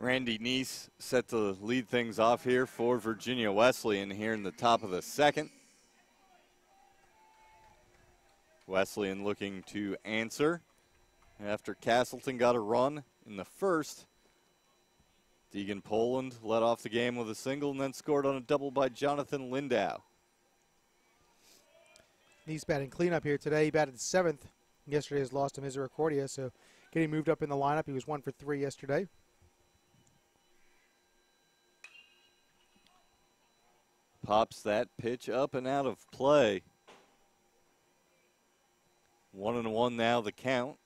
Randy Neese set to lead things off here for Virginia Wesleyan here in the top of the second. Wesleyan looking to answer after Castleton got a run in the first. Deegan Poland led off the game with a single and then scored on a double by Jonathan Lindau. He's batting cleanup here today. He batted seventh. Yesterday has lost to Misericordia, so getting moved up in the lineup. He was 1 for 3 yesterday. Pops that pitch up and out of play. 1-1 now the count.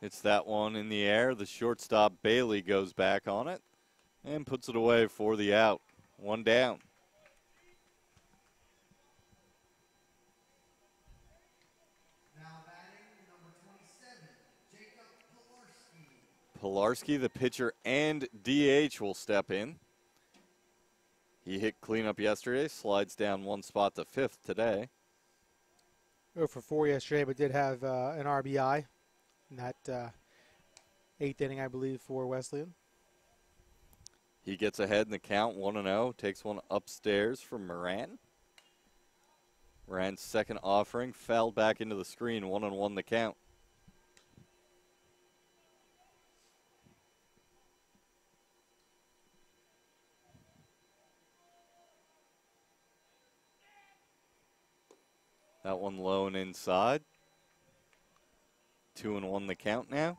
It's that one in the air. The shortstop Bailey goes back on it and puts it away for the out. One down. Pilarski, the pitcher and DH, will step in. He hit cleanup yesterday, slides down one spot to fifth today. 0 for 4 yesterday, but did have an RBI in that eighth inning, I believe, for Wesleyan. He gets ahead in the count, 1-0, takes one upstairs from Moran. Moran's second offering, fouled back into the screen, 1-1 the count. That one low and inside. 2-1 the count now.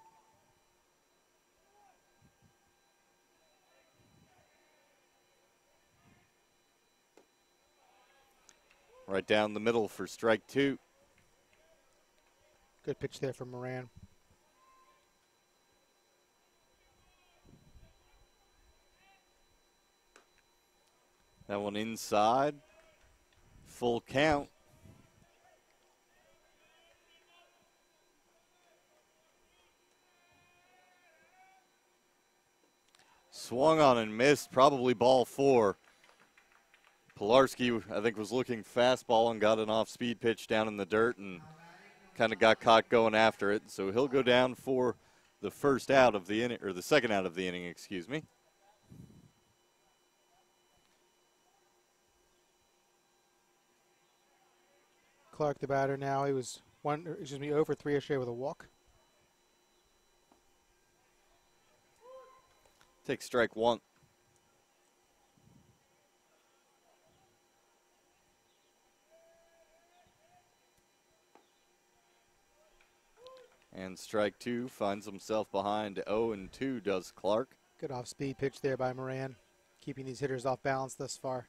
Right down the middle for strike two. Good pitch there from Moran. That one inside. Full count. Swung on and missed, probably ball four. Pilarski, I think, was looking fastball and got an off-speed pitch down in the dirt and kind of got caught going after it. So he'll go down for the first out of the inning, or the second out of the inning, excuse me. Clark, the batter now. He was 0 for 3 yesterday with a walk. Take strike one. And strike two, finds himself behind 0-2, does Clark. Good off-speed pitch there by Moran, keeping these hitters off balance thus far.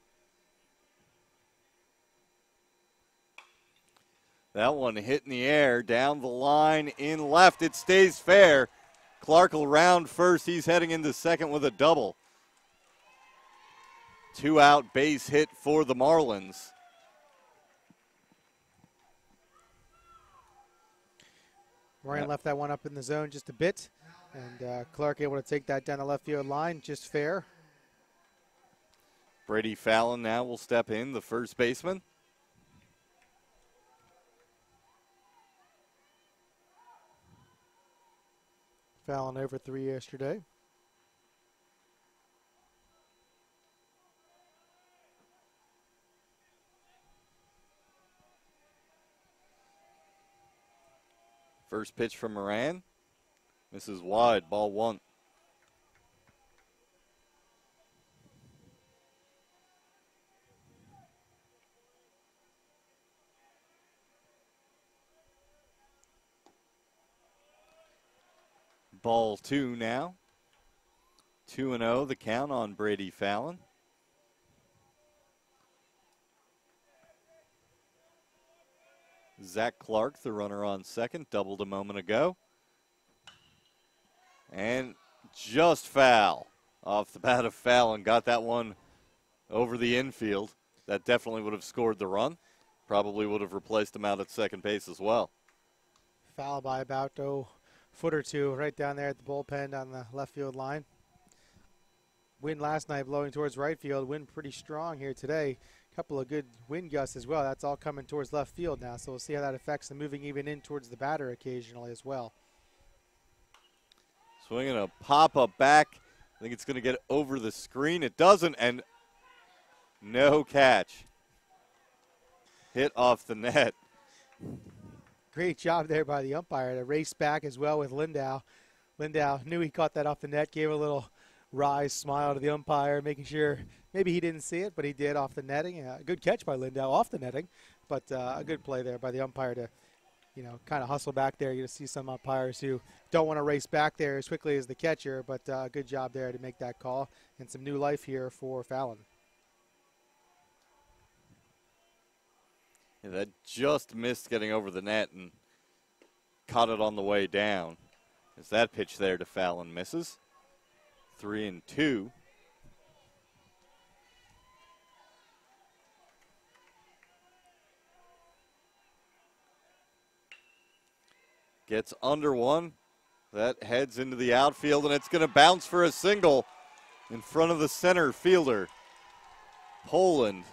That one hit in the air, down the line, in left. It stays fair. Clark will round first. He's heading into second with a double. 2-out base hit for the Marlins. Moran left that one up in the zone just a bit, and Clark able to take that down the left field line, just fair. Brady Fallon now will step in, the first baseman. Fallon over 3 yesterday. First pitch from Moran. Misses wide, ball one. Ball two now. 2-0 the count on Brady Fallon. Zach Clark, the runner on second, doubled a moment ago. And just foul off the bat of Fallon. Got that one over the infield. That definitely would have scored the run. Probably would have replaced him out at second base as well. Foul by about foot or two right down there at the bullpen on the left field line. Wind last night blowing towards right field. Wind pretty strong here today. A couple of good wind gusts as well. That's all coming towards left field now, so we'll see how that affects the moving even in towards the batter occasionally as well. Swinging a pop-up back. I think it's going to get over the screen. It doesn't, and no catch. Hit off the net. Great job there by the umpire to race back as well with Lindau. Lindau knew he caught that off the net, gave a little wry smile to the umpire, making sure maybe he didn't see it, but he did off the netting. Good catch by Lindau off the netting, but a good play there by the umpire to, kind of hustle back there. You see some umpires who don't want to race back there as quickly as the catcher, but good job there to make that call, and some new life here for Fallon. Yeah, that just missed getting over the net and caught it on the way down. As that pitch there to Fallon misses. 3-2. Gets under one. That heads into the outfield, and it's going to bounce for a single in front of the center fielder. Poland.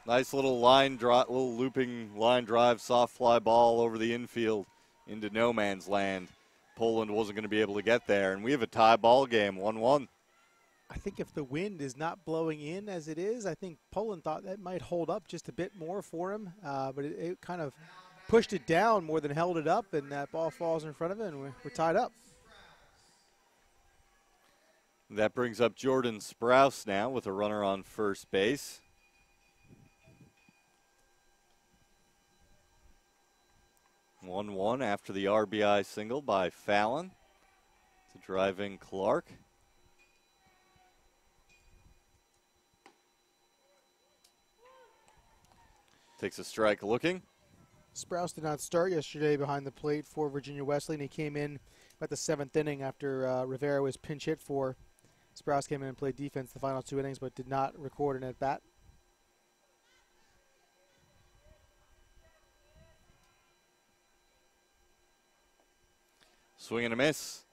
Nice little little looping line drive, soft fly ball over the infield into no man's land. Poland wasn't going to be able to get there, and we have a tie ball game, 1-1. I think if the wind is not blowing in as it is, I think Poland thought that might hold up just a bit more for him, but it kind of pushed it down more than held it up, and that ball falls in front of it, and we're tied up. That brings up Jordan Sprouse now with a runner on first base. 1-1 after the RBI single by Fallon to drive in Clark. Takes a strike looking. Sprouse did not start yesterday behind the plate for Virginia Wesleyan. He came in about the 7th inning after Rivera was pinch hit for. Sprouse came in and played defense the final 2 innings, but did not record an at-bat. Swing and a miss.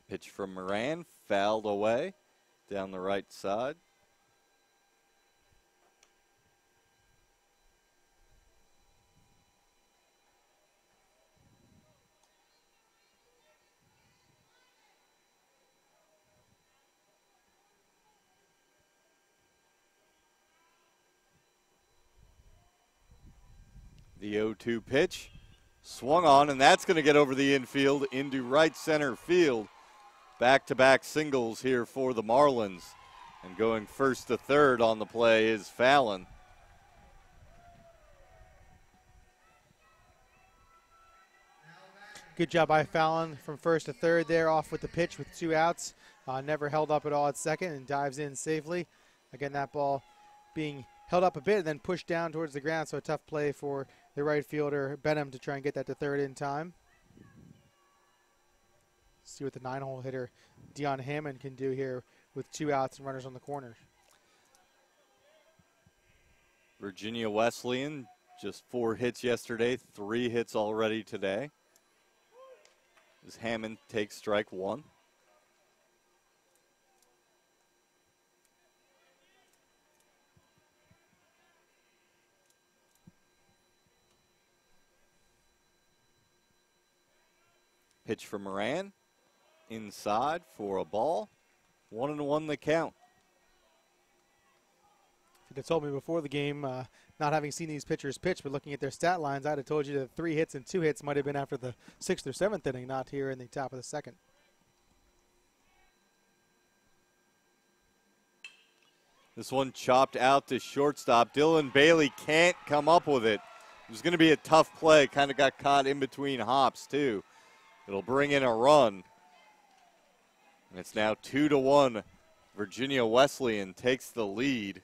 Pitch from Moran, fouled away down the right side. The 0-2 pitch, swung on, and that's going to get over the infield into right center field. Back-to-back singles here for the Marlins. And going first to third on the play is Fallon. Good job by Fallon from first to third there, off with the pitch with 2 outs. Never held up at all at second and dives in safely. Again, that ball being held up a bit and then pushed down towards the ground, so a tough play for the right fielder, Benham, to try and get that to third in time. See what the 9-hole hitter, Dion Hammond, can do here with 2 outs and runners on the corner. Virginia Wesleyan, just 4 hits yesterday, 3 hits already today. As Hammond takes strike 1. Pitch from Moran. Inside for a ball. 1-1 the count. If you'd have told me before the game, not having seen these pitchers pitch, but looking at their stat lines, I'd have told you that 3 hits and 2 hits might have been after the 6th or 7th inning, not here in the top of the 2nd. This one chopped out to shortstop. Dylan Bailey can't come up with it. It was going to be a tough play. Kind of got caught in between hops, too. It'll bring in a run. And it's now 2-1. Virginia Wesleyan takes the lead.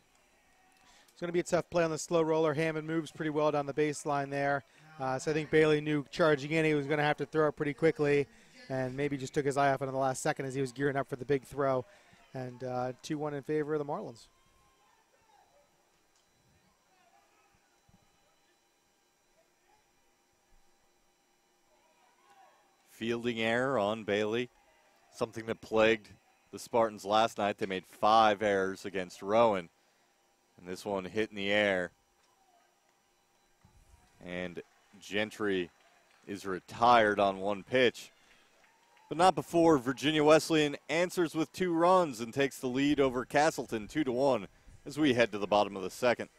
It's going to be a tough play on the slow roller. Hammond moves pretty well down the baseline there. So I think Bailey knew charging in he was going to have to throw it pretty quickly. and maybe just took his eye off it in the last second as he was gearing up for the big throw. And 2-1 in favor of the Marlins. Fielding error on Bailey, something that plagued the Spartans last night. They made 5 errors against Rowan, and this one hit in the air. And Gentry is retired on 1 pitch. But not before Virginia Wesleyan answers with 2 runs and takes the lead over Castleton 2-1 as we head to the bottom of the second.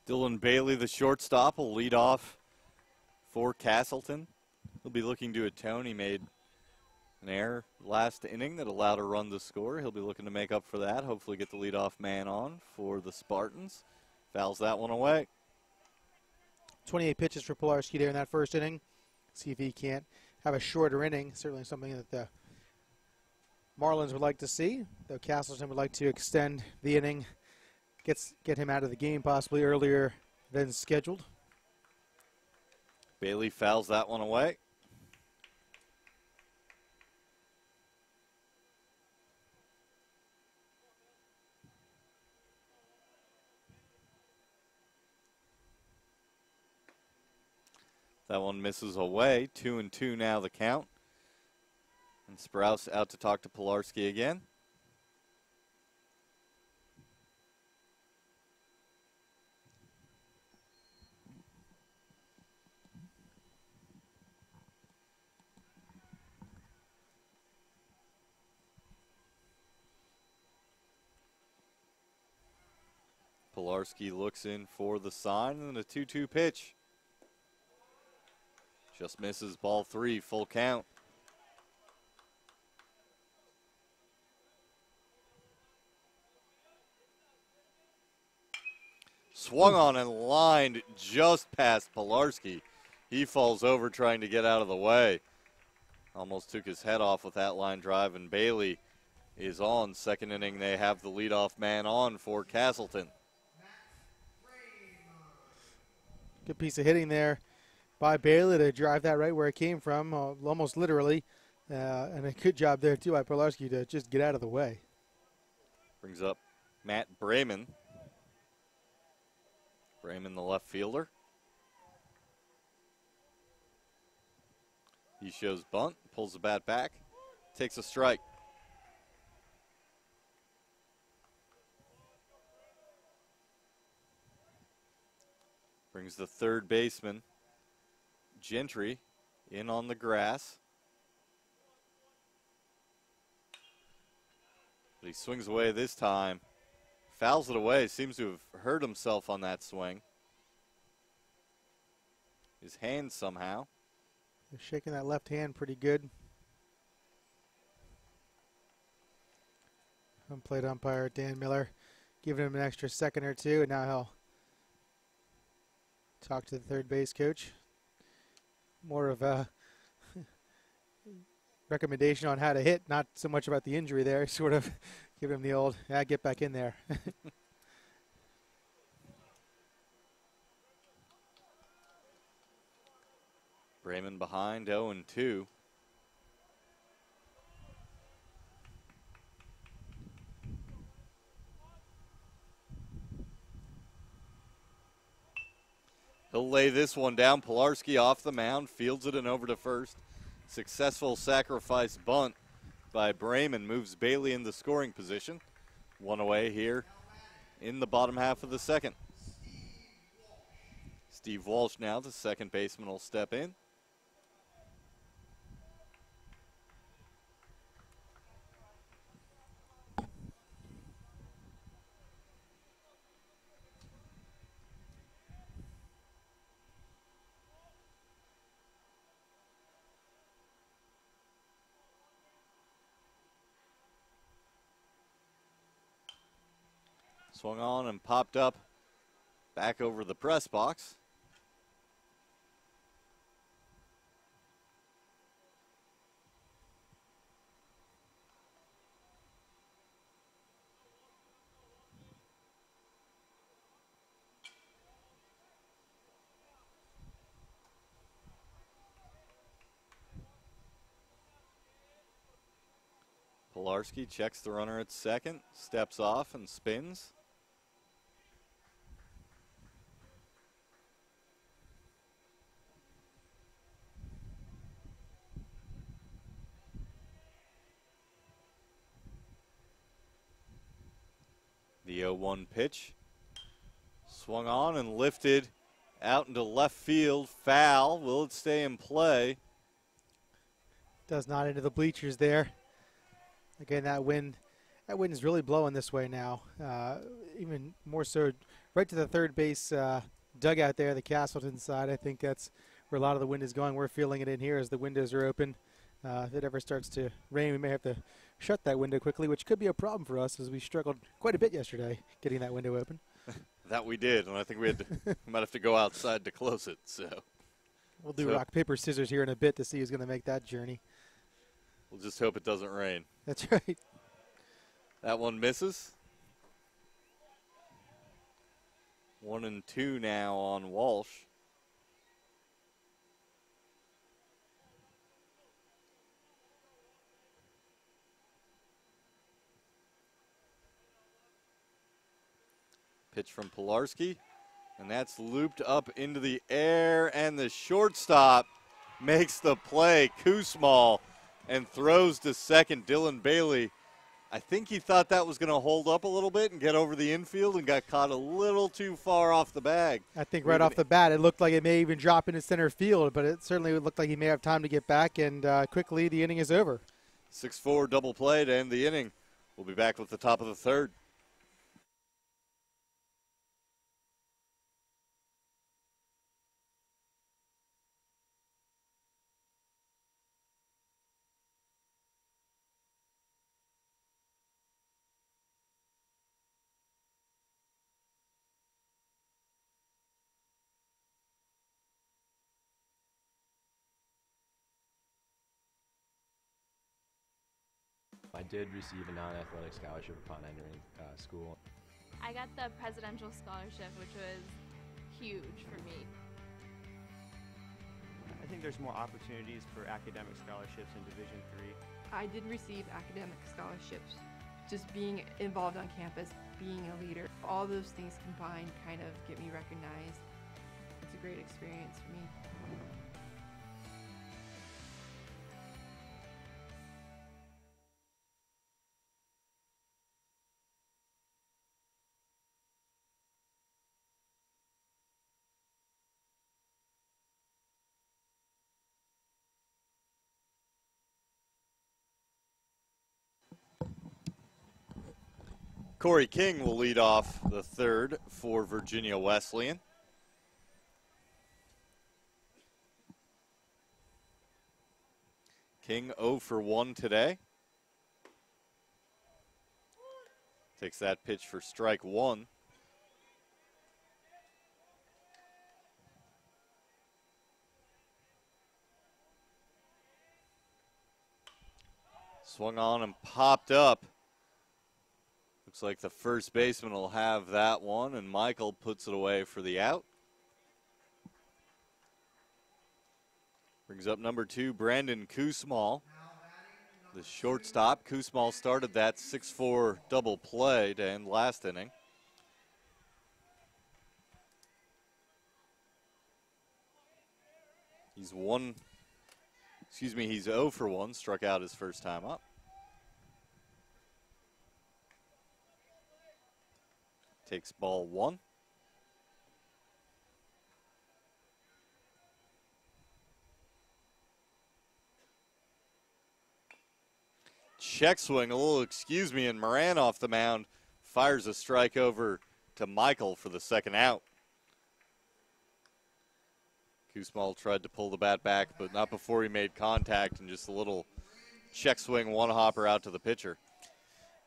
Dylan Bailey, the shortstop, will lead off for Castleton. He'll be looking to atone. He made an error last inning that allowed a run to score. He'll be looking to make up for that. Hopefully get the leadoff man on for the Spartans. Fouls that one away. 28 pitches for Pilarski there in that first inning. See if he can't have a shorter inning. Certainly something that the Marlins would like to see, though Castleton would like to extend the inning, get him out of the game possibly earlier than scheduled. Bailey fouls that one away. That one misses away. 2-2 now the count. And Sprouse out to talk to Pilarski again. Pilarski looks in for the sign, and a 2-2 pitch. Just misses, ball 3, full count. Swung on and lined just past Pilarski. He falls over trying to get out of the way. Almost took his head off with that line drive, and Bailey is on. Second inning, they have the leadoff man on for Castleton. Good piece of hitting there by Bailey to drive that right where it came from, almost literally. And a good job there, too, by Pilarski to just get out of the way. Brings up Matt Brayman. Brayman, the left fielder. He shows bunt, pulls the bat back, takes a strike. Brings the third baseman, Gentry, in on the grass. But he swings away this time. Fouls it away. Seems to have hurt himself on that swing. His hand somehow. He's shaking that left hand pretty good. Home plate umpire Dan Miller giving him an extra second or two, and now he'll talk to the third base coach. More of a recommendation on how to hit, not so much about the injury there. Sort of give him the old, yeah, get back in there. Bremen behind 0-2. He'll lay this one down. Pilarski off the mound, fields it and over to first. Successful sacrifice bunt by Bremen moves Bailey into scoring position. One away here in the bottom half of the second. Steve Walsh now, the second baseman, will step in. Swung on and popped up back over the press box. Pilarski checks the runner at second, steps off and spins. The 0-1 pitch. Swung on and lifted out into left field. Foul. Will it stay in play? Does not into the bleachers there. Again, that wind is really blowing this way now. Even more so right to the third base dugout there, the Castleton side. I think that's where a lot of the wind is going. We're feeling it in here as the windows are open. If it ever starts to rain, we may have to shut that window quickly, which could be a problem for us as we struggled quite a bit yesterday getting that window open. That we did, and I think we might have to go outside to close it. So we'll do rock, paper, scissors here in a bit to see who's going to make that journey. We'll just hope it doesn't rain. That's right. That one misses. 1-2 now on Walsh. Pitch from Pilarski, and that's looped up into the air, and the shortstop makes the play. Koosmal and throws to second. Dylan Bailey, I think he thought that was going to hold up a little bit and get over the infield and got caught a little too far off the bag. I think right off the bat it looked like it may even drop into center field, but it certainly looked like he may have time to get back, and quickly the inning is over. 6-4 double play to end the inning. We'll be back with the top of the third. I did receive a non-athletic scholarship upon entering school. I got the presidential scholarship, which was huge for me. I think there's more opportunities for academic scholarships in Division III. I did receive academic scholarships. Just being involved on campus, being a leader, all those things combined kind of get me recognized. It's a great experience for me. Corey King will lead off the third for Virginia Wesleyan. King 0 for 1 today. Takes that pitch for strike one. Swung on and popped up. Looks like the first baseman will have that one, and Michael puts it away for the out. Brings up number 2, Brandon Koosmal. The shortstop. Koosmal started that 6-4 double play to end last inning. He's 0 for 1, struck out his first time up. Takes ball 1. Check swing, a little excuse me, and Moran off the mound fires a strike over to Michael for the second out. Koosmal tried to pull the bat back, but not before he made contact, and just a little check swing, one hopper out to the pitcher.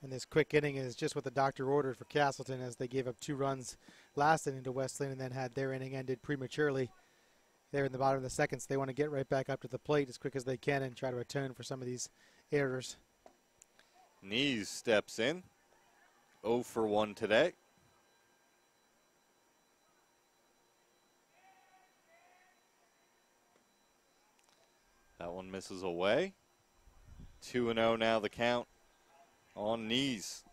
And this quick inning is just what the doctor ordered for Castleton, as they gave up 2 runs last inning to Wesleyan and then had their inning ended prematurely there in the bottom of the second. So they want to get right back up to the plate as quick as they can and try to atone for some of these errors. Knees steps in, 0 for 1 today. That one misses away. 2-0 now the count on Knees.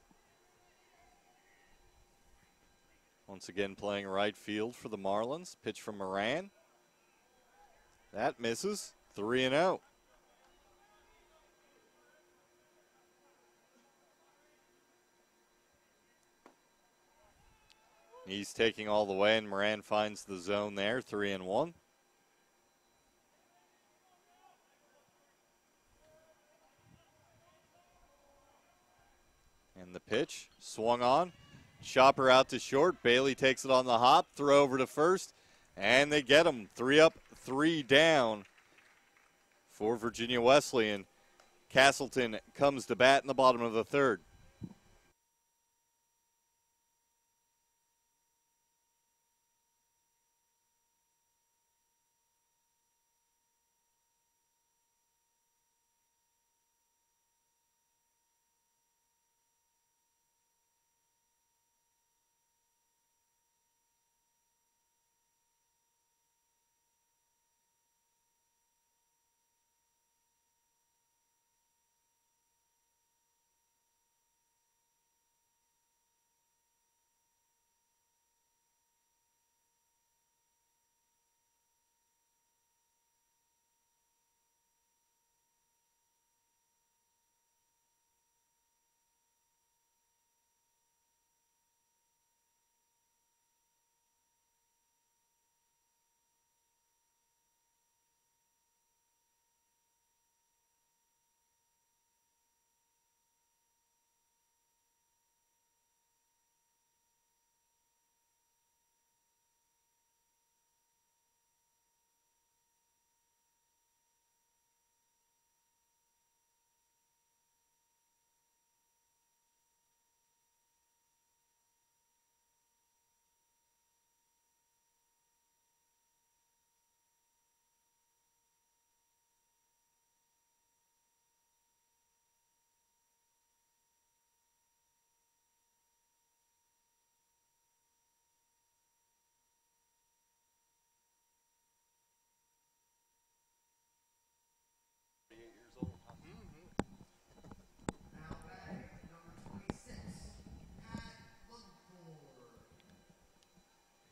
Once again playing right field for the Marlins. Pitch from Moran. That misses. 3-0. He's taking all the way, and Moran finds the zone there, 3-1. And the pitch, swung on. Chopper out to short. Bailey takes it on the hop, throw over to first, and they get him. 3 up, 3 down for Virginia Wesleyan. Castleton comes to bat in the bottom of the third.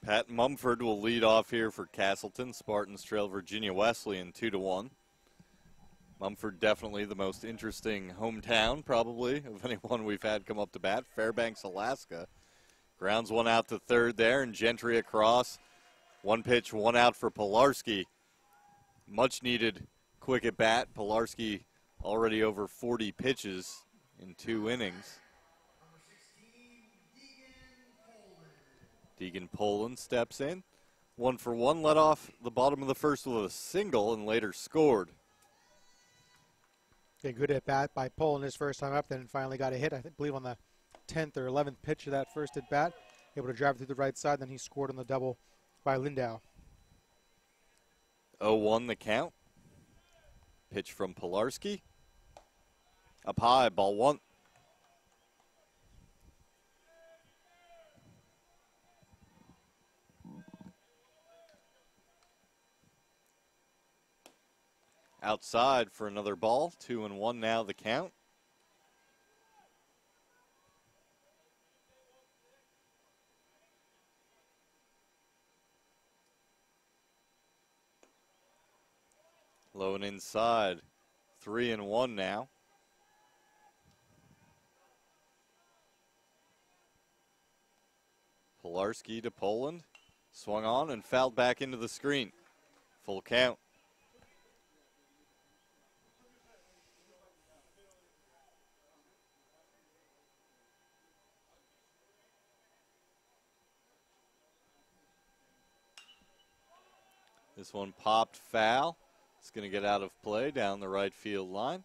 Pat Mumford will lead off here for Castleton. Spartans trail Virginia Wesleyan 2-1. Mumford definitely the most interesting hometown, probably, of anyone we've had come up to bat. Fairbanks, Alaska. Grounds one out to third there, and Gentry across. 1 pitch, 1 out for Pilarski. Much needed quick at bat. Pilarski already over 40 pitches in 2 innings. Deegan Poland steps in. 1-for-1, led off the bottom of the first with a single and later scored. A good at bat by Poland his first time up, then finally got a hit, I believe on the 10th or 11th pitch of that first at bat. Able to drive it through the right side, then he scored on the double by Lindau. 0-1 the count. Pitch from Pilarski. Up high, ball one. Outside for another ball. 2-1 now the count. Low and inside. 3-1 now. Pilarski to Poland. Swung on and fouled back into the screen. Full count. This one popped foul. It's going to get out of play down the right field line.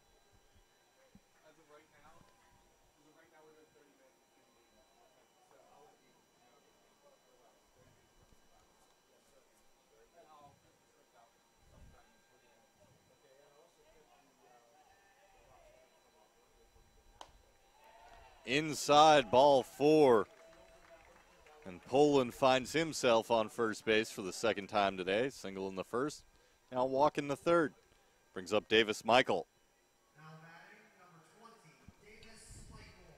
Inside, ball 4. And Poland finds himself on first base for the second time today. Single in the first. Now walk in the third. Brings up Davis Michael. Now batting number 20, Davis Michael.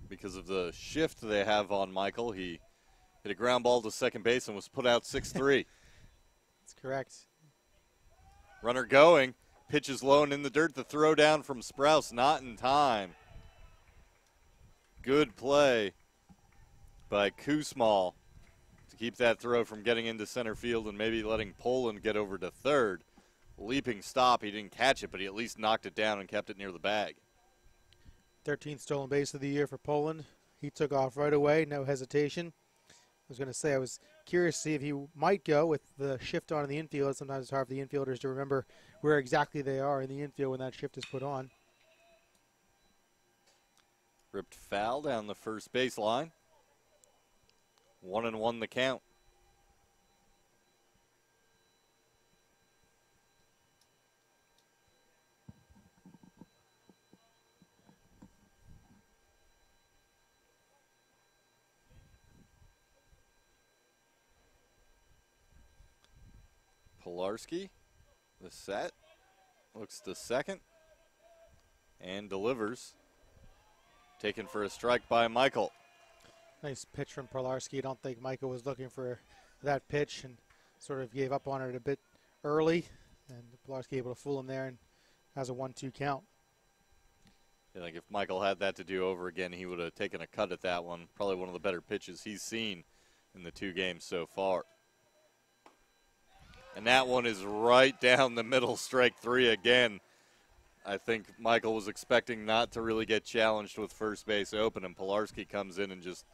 Because of the shift they have on Michael, he hit a ground ball to second base and was put out 6-3. That's correct. Runner going. Pitches low and in the dirt. The throw down from Sprouse, not in time. Good play by Kusmal to keep that throw from getting into center field and maybe letting Poland get over to third. Leaping stop. He didn't catch it, but he at least knocked it down and kept it near the bag. 13th stolen base of the year for Poland. He took off right away, no hesitation. I was going to say I was curious to see if he might go with the shift on in the infield. Sometimes it's hard for the infielders to remember where exactly they are in the infield when that shift is put on. Ripped foul down the first baseline. 1-1 the count. Pilarski, the set, looks to second, and delivers. Taken for a strike by Michael. Nice pitch from Pilarski. I don't think Michael was looking for that pitch and sort of gave up on it a bit early. And Pilarski able to fool him there and has a 1-2 count. I think if Michael had that to do over again, he would have taken a cut at that one. Probably one of the better pitches he's seen in the 2 games so far. And that one is right down the middle, strike 3 again. I think Michael was expecting not to really get challenged with first base open, and Pilarski comes in and just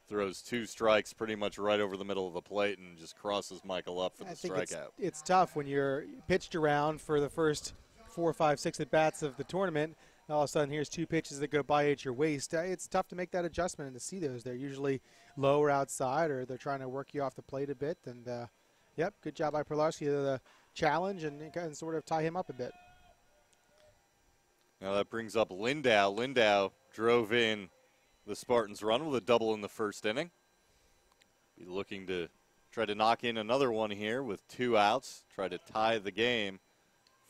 throws 2 strikes pretty much right over the middle of the plate and just crosses Michael up for the strikeout. It's tough when you're pitched around for the first 4, 5, 6 at-bats of the tournament. All of a sudden, here's 2 pitches that go by at your waist. It's tough to make that adjustment and to see those. They're usually low or outside, or they're trying to work you off the plate a bit. And, yep, good job by Pilarski to challenge and sort of tie him up a bit. Now that brings up Lindau. Lindau drove in the Spartans' run with a double in the first inning. Be looking to try to knock in another one here with 2 outs. Try to tie the game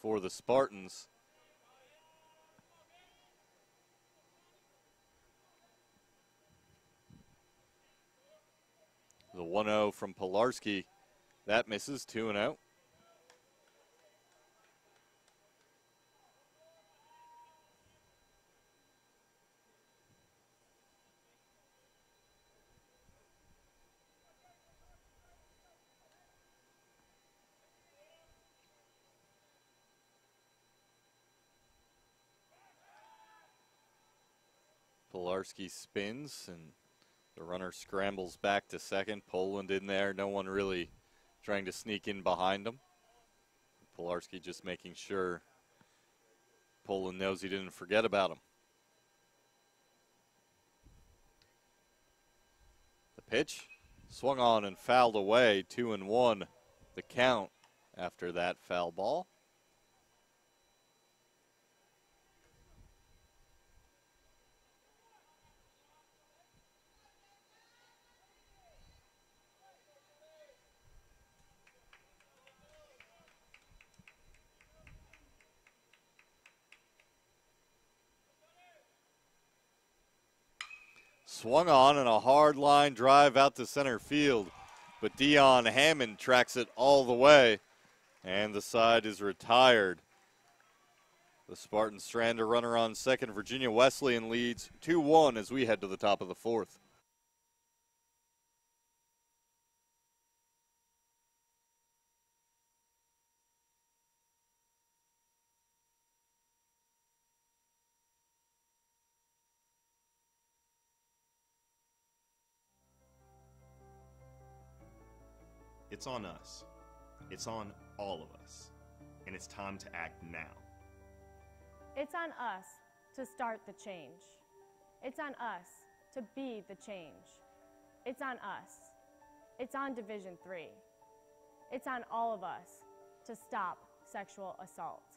for the Spartans. The 1-0 from Pilarski. That misses, 2-0. Pilarski spins, and the runner scrambles back to second. Poland in there. No one really trying to sneak in behind him. Pilarski just making sure Poland knows he didn't forget about him. The pitch swung on and fouled away. 2-1 the count after that foul ball. Swung on and a hard line drive out to center field, but Dion Hammond tracks it all the way, and the side is retired. The Spartans strand a runner on second. Virginia Wesleyan leads 2-1 as we head to the top of the fourth. It's on us. It's on all of us. And it's time to act now. It's on us to start the change. It's on us to be the change. It's on us. It's on Division III. It's on all of us to stop sexual assault.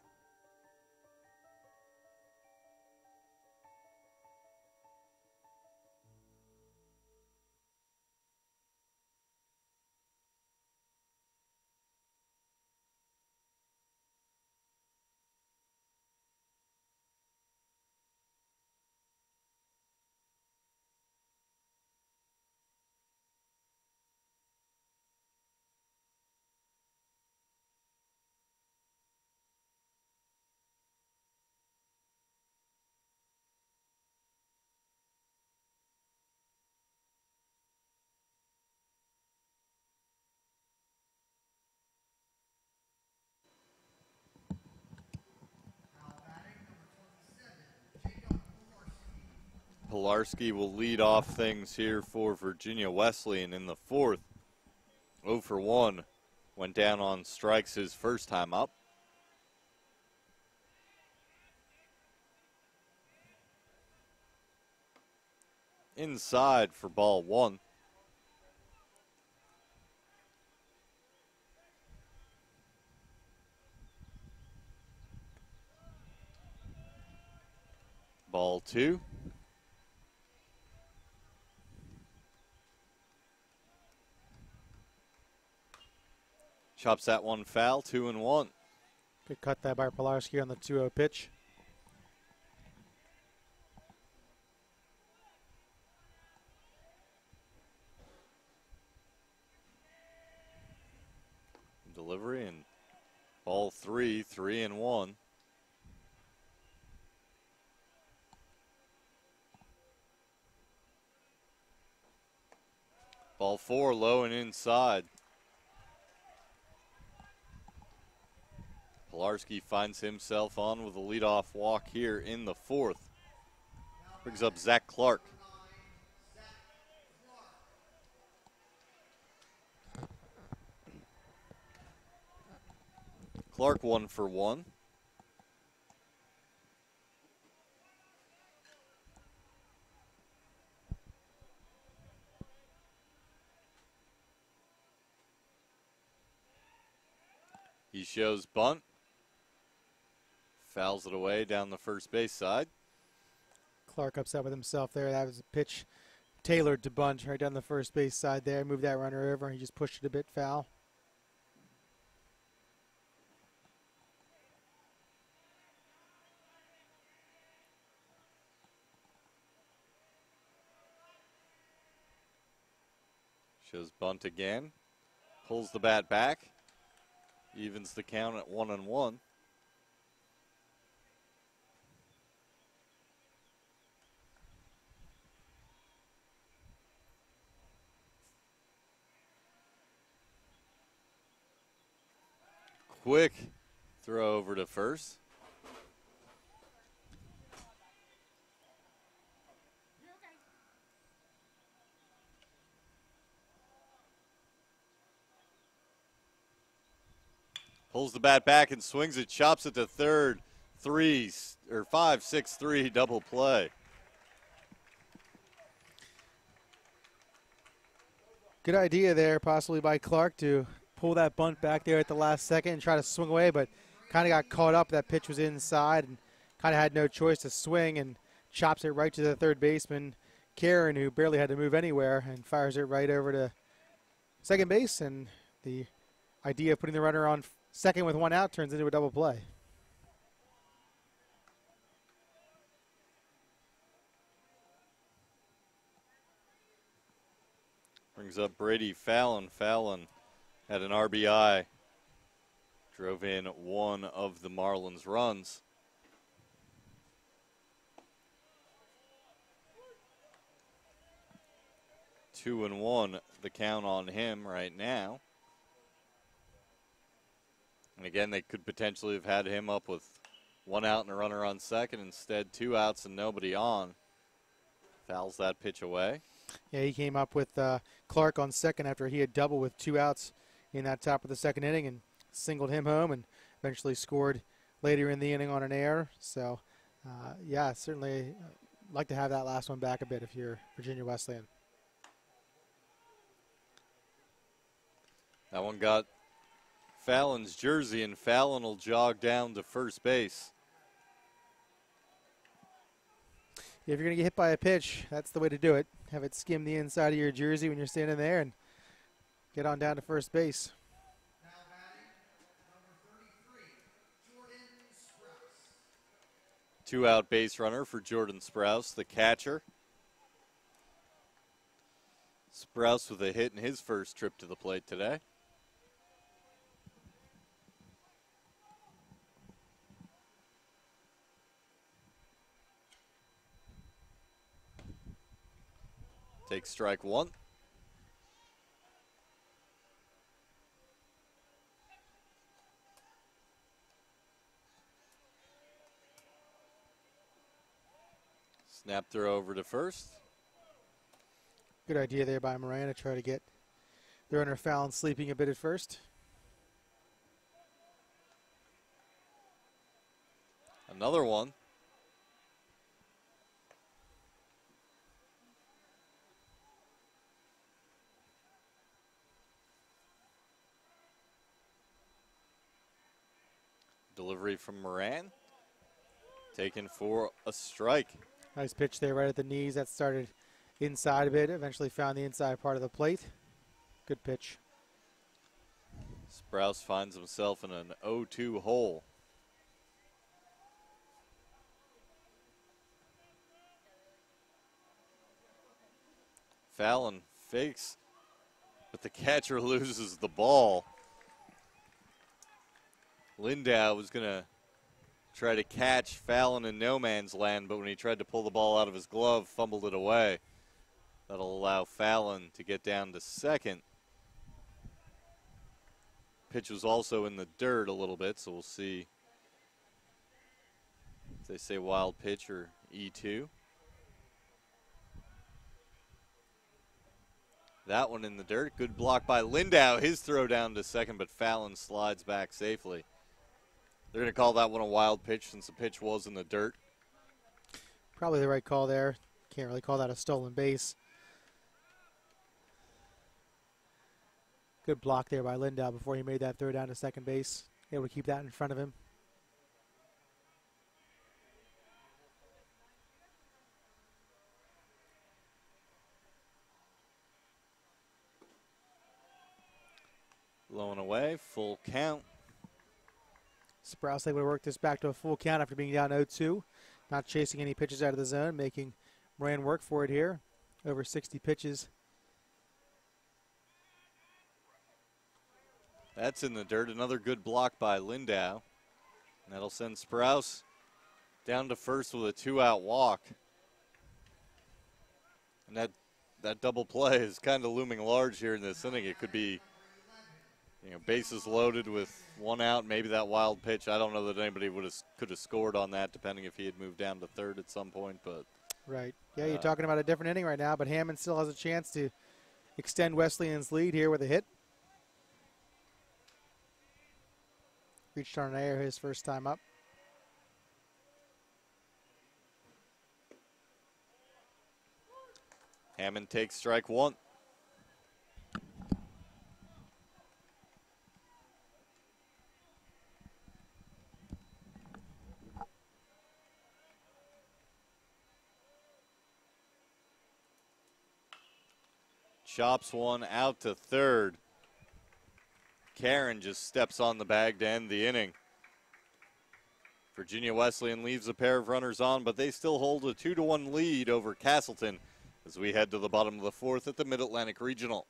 Pilarski will lead off things here for Virginia Wesleyan in the fourth. 0 for 1. Went down on strikes his first time up. Inside for ball one. Ball two. Chops that one foul, 2-1. Good cut that by Pilarski on the 2-0 pitch. Delivery and ball three, 3-1. Ball four, low and inside. Pilarski finds himself on with a leadoff walk here in the fourth. Brings up Zach Clark. Clark 1 for 1. He shows bunt. Fouls it away down the first base side. Clark upset with himself there. That was a pitch tailored to bunt right down the first base side there. Moved that runner over and he just pushed it a bit foul. Shows bunt again. Pulls the bat back. Evens the count at 1-1. Quick throw over to first. Pulls the bat back and swings it, chops it to third. 5-6-3 double play. Good idea there, possibly by Clark, to pull that bunt back there at the last second and try to swing away, but kind of got caught up. That pitch was inside and kind of had no choice to swing, and chops it right to the third baseman, Karen, who barely had to move anywhere, and fires it right over to second base. And the idea of putting the runner on second with one out turns into a double play. Brings up Brady Fallon. Fallon had an RBI. Drove in one of the Marlins' runs. Two and one, the count on him right now. And again, they could potentially have had him up with one out and a runner on second. Instead, 2 outs and nobody on. Fouls that pitch away. Yeah, he came up with Clark on second after he had doubled with 2 outs in that top of the second inning and singled him home and eventually scored later in the inning on an error. So, yeah, certainly like to have that last one back a bit if you're Virginia Wesleyan. That one got Fallon's jersey, and Fallon will jog down to first base. If you're going to get hit by a pitch, that's the way to do it. Have it skim the inside of your jersey when you're standing there and get on down to first base. Now batting, number 33, Jordan Sprouse. 2-out base runner for Jordan Sprouse, the catcher. Sprouse with a hit in his first trip to the plate today. Takes strike one. Snap throw over to first. Good idea there by Moran to try to get the runner Fallon sleeping a bit at first. Another one. Delivery from Moran. Taken for a strike. Nice pitch there right at the knees. That started inside of it. Eventually found the inside part of the plate. Good pitch. Sprouse finds himself in an 0-2 hole. Fallon fakes, but the catcher loses the ball. Lindau was going to try to catch Fallon in no man's land, but when he tried to pull the ball out of his glove, fumbled it away. That'll allow Fallon to get down to second. Pitch was also in the dirt a little bit, so we'll see if they say wild pitch or E2. That one in the dirt. Good block by Lindau. His throw down to second, but Fallon slides back safely. They're going to call that one a wild pitch since the pitch was in the dirt. Probably the right call there. Can't really call that a stolen base. Good block there by Lindau before he made that throw down to second base. Able to keep that in front of him. Low and away, full count. Sprouse able to work this back to a full count after being down 0-2. Not chasing any pitches out of the zone, making Moran work for it here. Over 60 pitches. That's in the dirt. Another good block by Lindau. And that'll send Sprouse down to first with a 2-out walk. And that double play is kind of looming large here in this inning. It could be, bases loaded with 1 out, maybe that wild pitch. I don't know that anybody could have scored on that, depending if he had moved down to third at some point. But right, yeah, you're talking about a different inning right now. But Hammond still has a chance to extend Wesleyan's lead here with a hit. reached on an error his first time up. Hammond takes strike one. Chops one out to third. Karen just steps on the bag to end the inning. Virginia Wesleyan leaves a pair of runners on, but they still hold a 2-1 lead over Castleton as we head to the bottom of the fourth at the Mid-Atlantic Regional.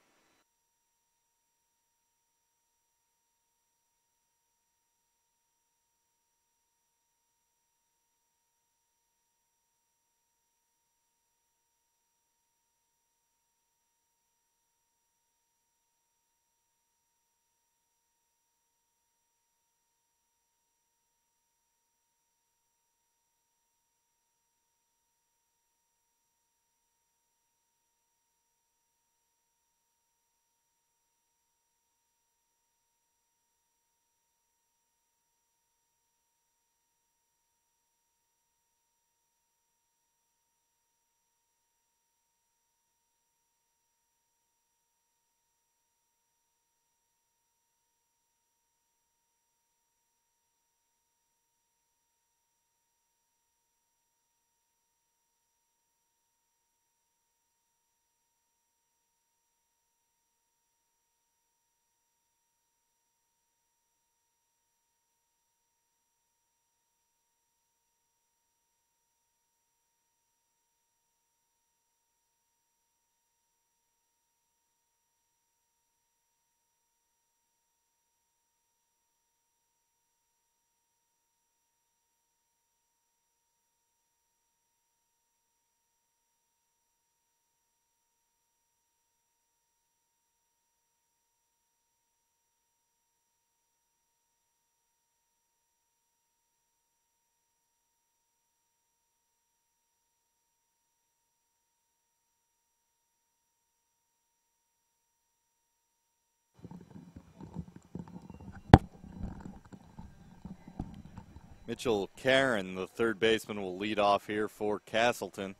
Mitchell Karen, the third baseman, will lead off here for Castleton.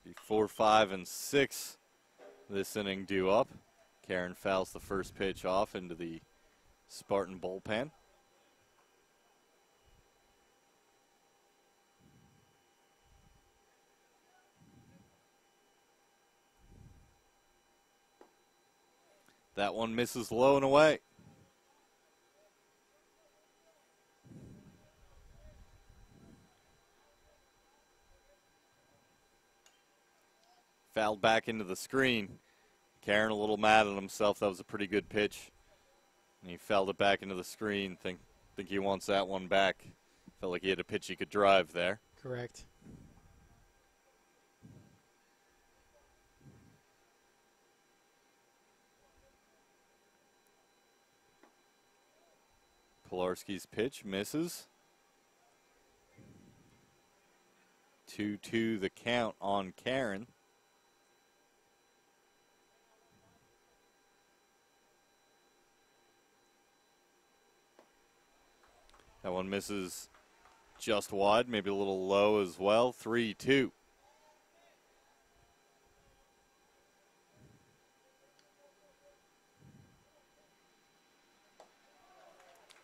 Be 4, 5, and 6 this inning due up. Karen fouls the first pitch off into the Spartan bullpen. That one misses low and away. Fouled back into the screen. Karen a little mad at himself. That was a pretty good pitch. And he fouled it back into the screen. Think he wants that one back. Felt like he had a pitch he could drive there. Correct. Pilarski's pitch misses. 2-2 the count on Karen. That one misses just wide, maybe a little low as well. 3-2.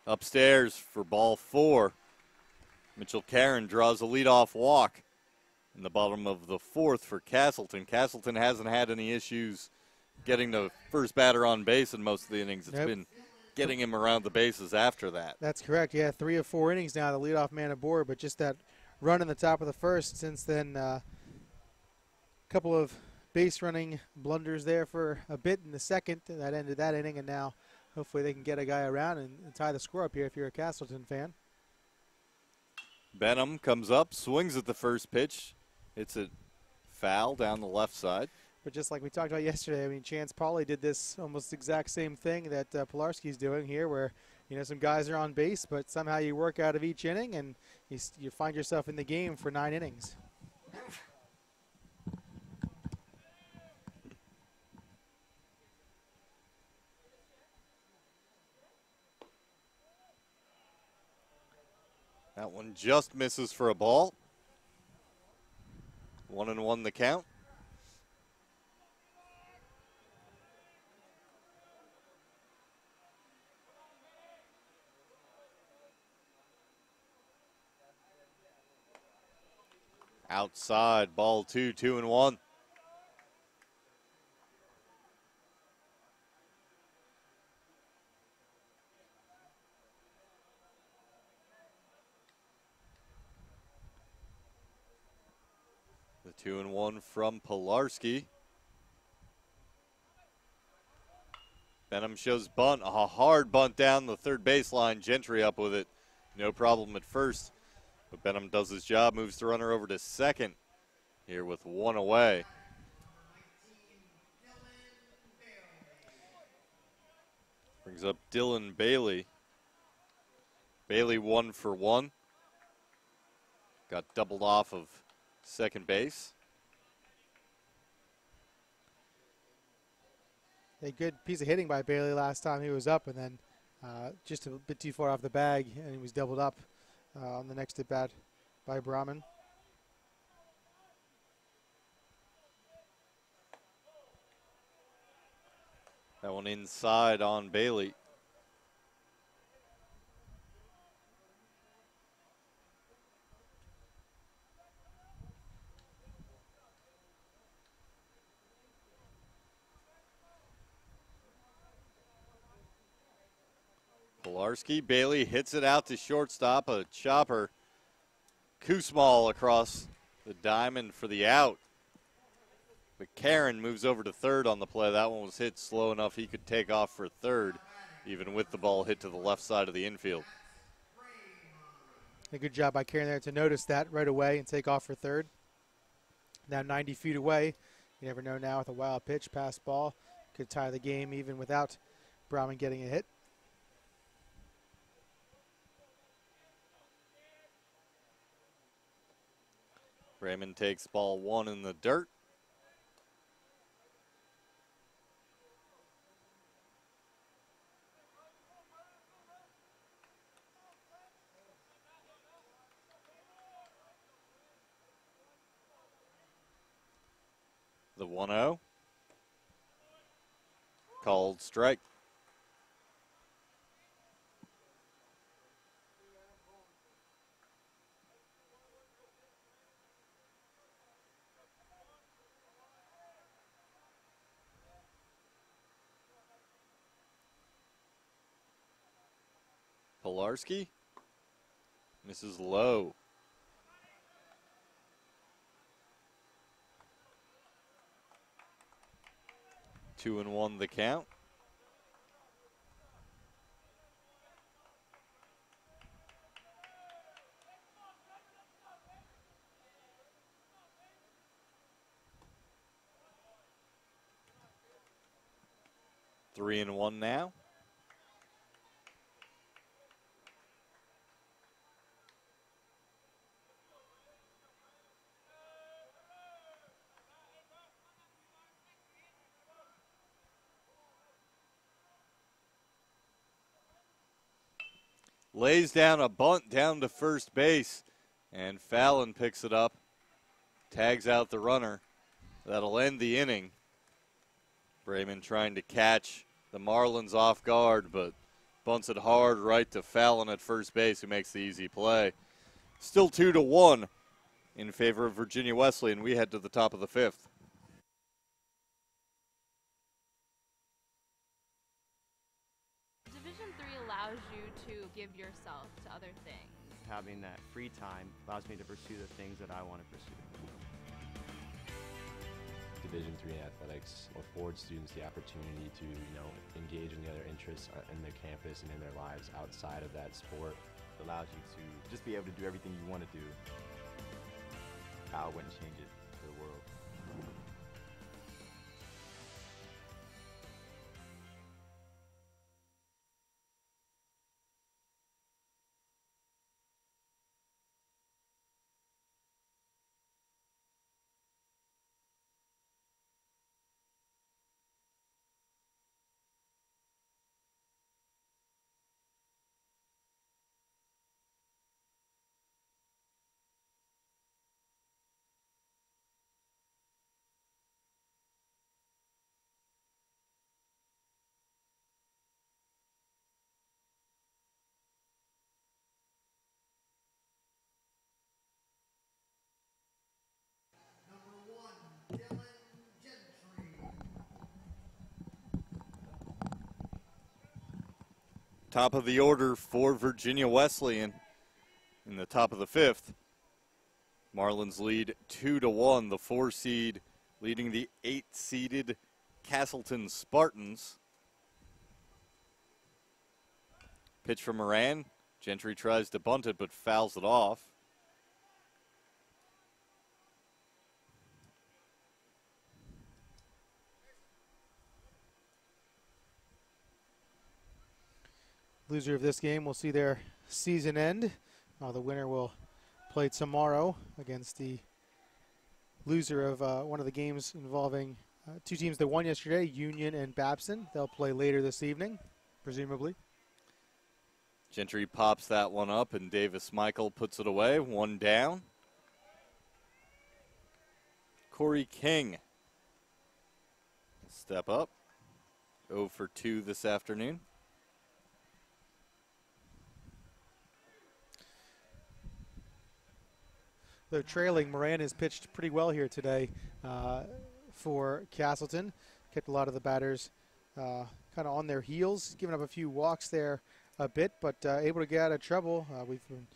Upstairs for ball 4. Mitchell Karen draws a leadoff walk in the bottom of the fourth for Castleton. Castleton hasn't had any issues getting the first batter on base in most of the innings. It's been getting him around the bases after that. That's correct. Yeah, 3 of 4 innings now, the leadoff man aboard, but just that run in the top of the first. Since then, a couple of base running blunders there for a bit in the second. That ended that inning, and now hopefully they can get a guy around and tie the score up here if you're a Castleton fan. Benham comes up, swings at the first pitch. It's a foul down the left side. But just like we talked about yesterday, I mean, Chance Pauley did this almost exact same thing that Pilarski's doing here, where, you know, some guys are on base, but somehow you work out of each inning and you find yourself in the game for 9 innings. That one just misses for a ball. 1-1 the count. Outside, ball 2, 2-1. The 2-1 from Pilarski. Benham shows bunt, a hard bunt down the third baseline. Gentry up with it. No problem at first. But Benham does his job, moves the runner over to second here with one away. Brings up Dylan Bailey. Bailey 1 for 1. Got doubled off of second base. A good piece of hitting by Bailey last time he was up, and then just a bit too far off the bag, and he was doubled up on the next at bat by Brahman. That one inside on Bailey. Pilarski, Bailey hits it out to shortstop, a chopper. Kusmal across the diamond for the out. But Karen moves over to third on the play. That one was hit slow enough he could take off for third, even with the ball hit to the left side of the infield. A good job by Karen there to notice that right away and take off for third. Now 90 feet away. You never know now with a wild pitch, pass ball. Could tie the game even without Brahman getting a hit. Raymond takes ball 1 in the dirt. The 1-0. Called strike. Pilarski misses low. 2-1 the count. Three and one now. Lays down a bunt down to first base, and Fallon picks it up, tags out the runner. That'll end the inning. Brayman trying to catch the Marlins off guard, but bunts it hard right to Fallon at first base, who makes the easy play. Still 2-1 in favor of Virginia Wesleyan. We head to the top of the fifth. Division III allows you to give yourself to other things. Having that free time allows me to pursue the things that I want to pursue. Division III athletics affords students the opportunity to, engage in the other interests in their campus and in their lives outside of that sport. It allows you to just be able to do everything you want to do. I wouldn't change it for the world. Top of the order for Virginia Wesleyan in the top of the 5th. Marlins lead 2-1. The 4 seed leading the 8 seeded Castleton Spartans. Pitch from Moran. Gentry tries to bunt it but fouls it off. Loser of this game will see their season end. The winner will play tomorrow against the loser of one of the games involving two teams that won yesterday, Union and Babson. They'll play later this evening, presumably. Gentry pops that one up, and Davis Michael puts it away. 1 down. Corey King. Step up. 0 for 2 this afternoon. Though trailing, Moran has pitched pretty well here today for Castleton. Kept a lot of the batters kind of on their heels, giving up a few walks there a bit, but able to get out of trouble. We've been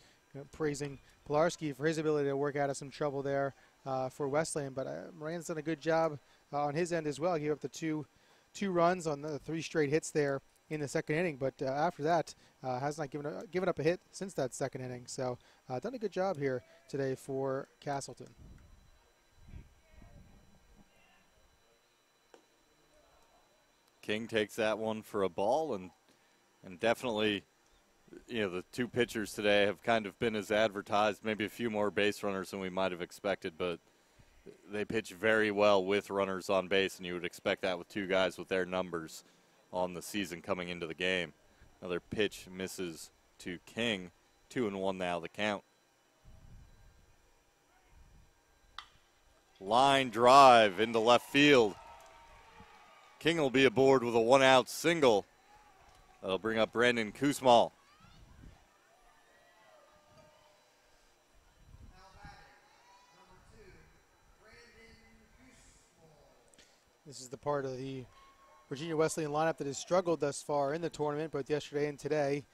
praising Pilarski for his ability to work out of some trouble there for Wesleyan, but Moran's done a good job on his end as well. He gave up the two runs on the 3 straight hits there in the second inning, but after that has not given up a hit since that second inning. So done a good job here today for Castleton. King takes that one for a ball, and definitely, the 2 pitchers today have kind of been as advertised. Maybe a few more base runners than we might have expected, but they pitch very well with runners on base, and you would expect that with 2 guys with their numbers on the season coming into the game. Another pitch misses to King. 2-1 now the count. Line drive into left field. King will be aboard with a 1-out single. That'll bring up Brandon Kusmal. This is the part of the Virginia Wesleyan lineup that has struggled thus far in the tournament, both yesterday and today.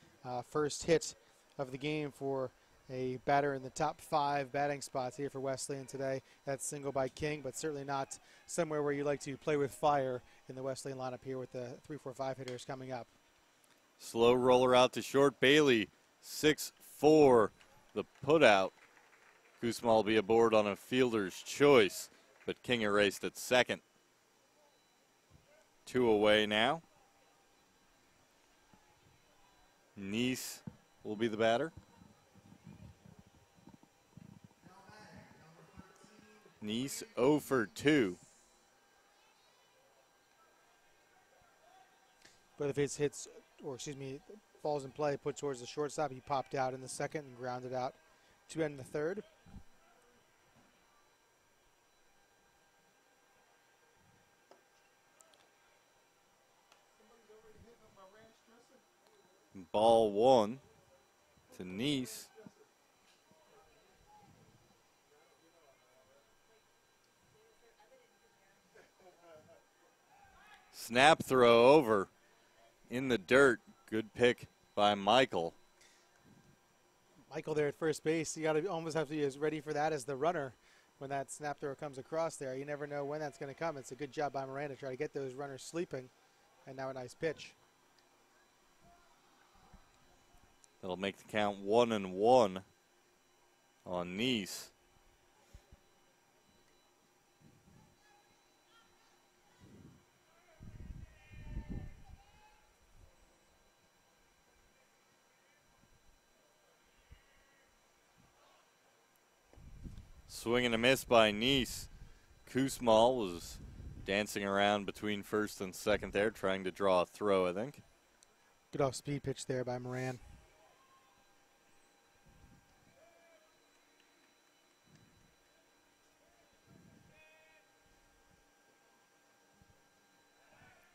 First hit of the game for a batter in the top 5 batting spots here for Wesleyan today. That's single by King, but certainly not somewhere where you like to play with fire in the Wesleyan lineup here with the 3-4-5 hitters coming up. Slow roller out to short. Bailey, 6-4, the putout. Kusmal will be aboard on a fielder's choice, but King erased at second. 2 away now. Nice will be the batter. Nice 0 for 2. But if hits, falls in play, put towards the shortstop, he popped out in the second and grounded out to end the third. Ball 1 to Nice. Snap throw over in the dirt. Good pick by Michael. Michael there at first base, you almost have to be as ready for that as the runner when that snap throw comes across there. You never know when that's going to come. It's a good job by Moran to try to get those runners sleeping, and now a nice pitch. That'll make the count 1-1 on Nice. Swing and a miss by Nice. Kusmal was dancing around between first and second there, trying to draw a throw, I think. Good off-speed pitch there by Moran.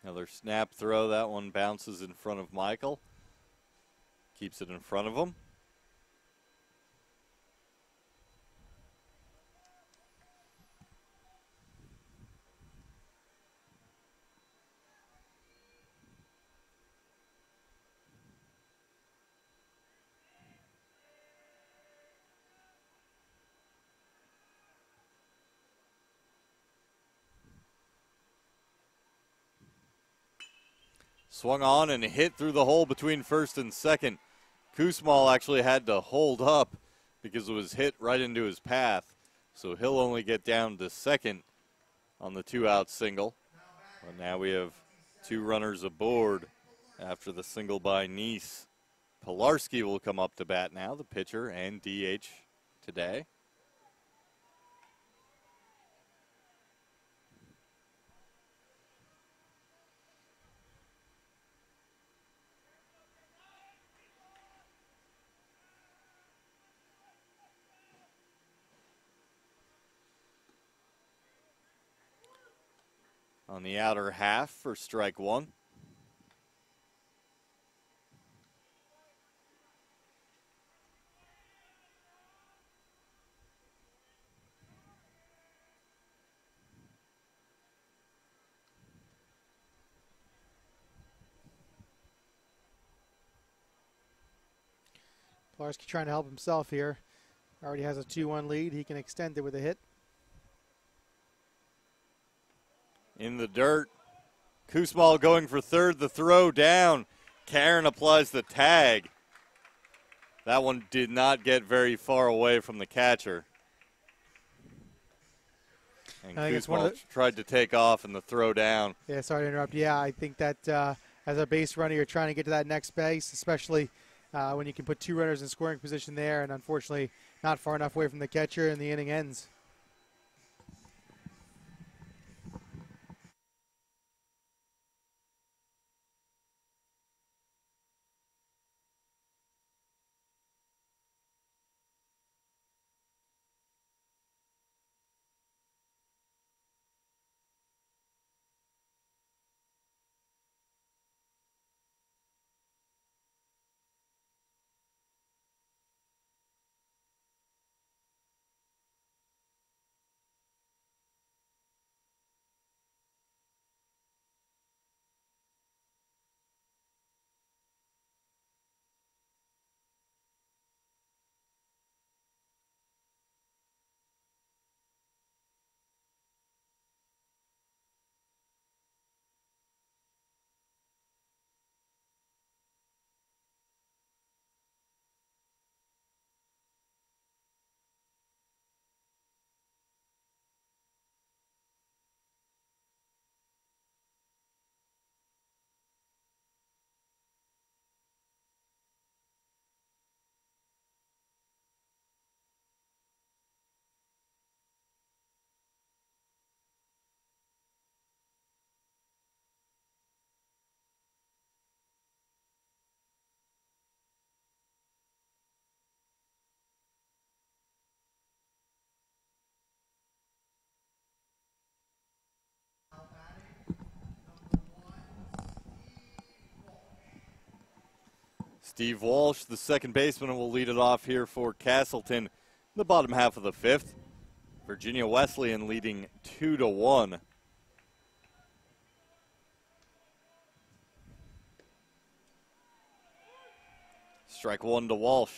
Another snap throw. That one bounces in front of Michael. Keeps it in front of him. Swung on and hit through the hole between first and second. Kusmal actually had to hold up because it was hit right into his path. So he'll only get down to second on the 2-out single. But now we have 2 runners aboard after the single by Nice. Pilarski will come up to bat now, the pitcher and DH today. On the outer half for strike 1. Pilarski trying to help himself here. Already has a 2-1 lead. He can extend it with a hit. In the dirt. Kusmal going for third. The throw down. Karen applies the tag. That one did not get very far away from the catcher. And Kusmal tried to take off and the throw down. Yeah, sorry to interrupt. Yeah, I think that as a base runner, you're trying to get to that next base, especially when you can put 2 runners in scoring position there, and unfortunately not far enough away from the catcher, and the inning ends. Steve Walsh, the second baseman, will lead it off here for Castleton in the bottom half of the 5th. Virginia Wesleyan leading 2-1. Strike 1 to Walsh.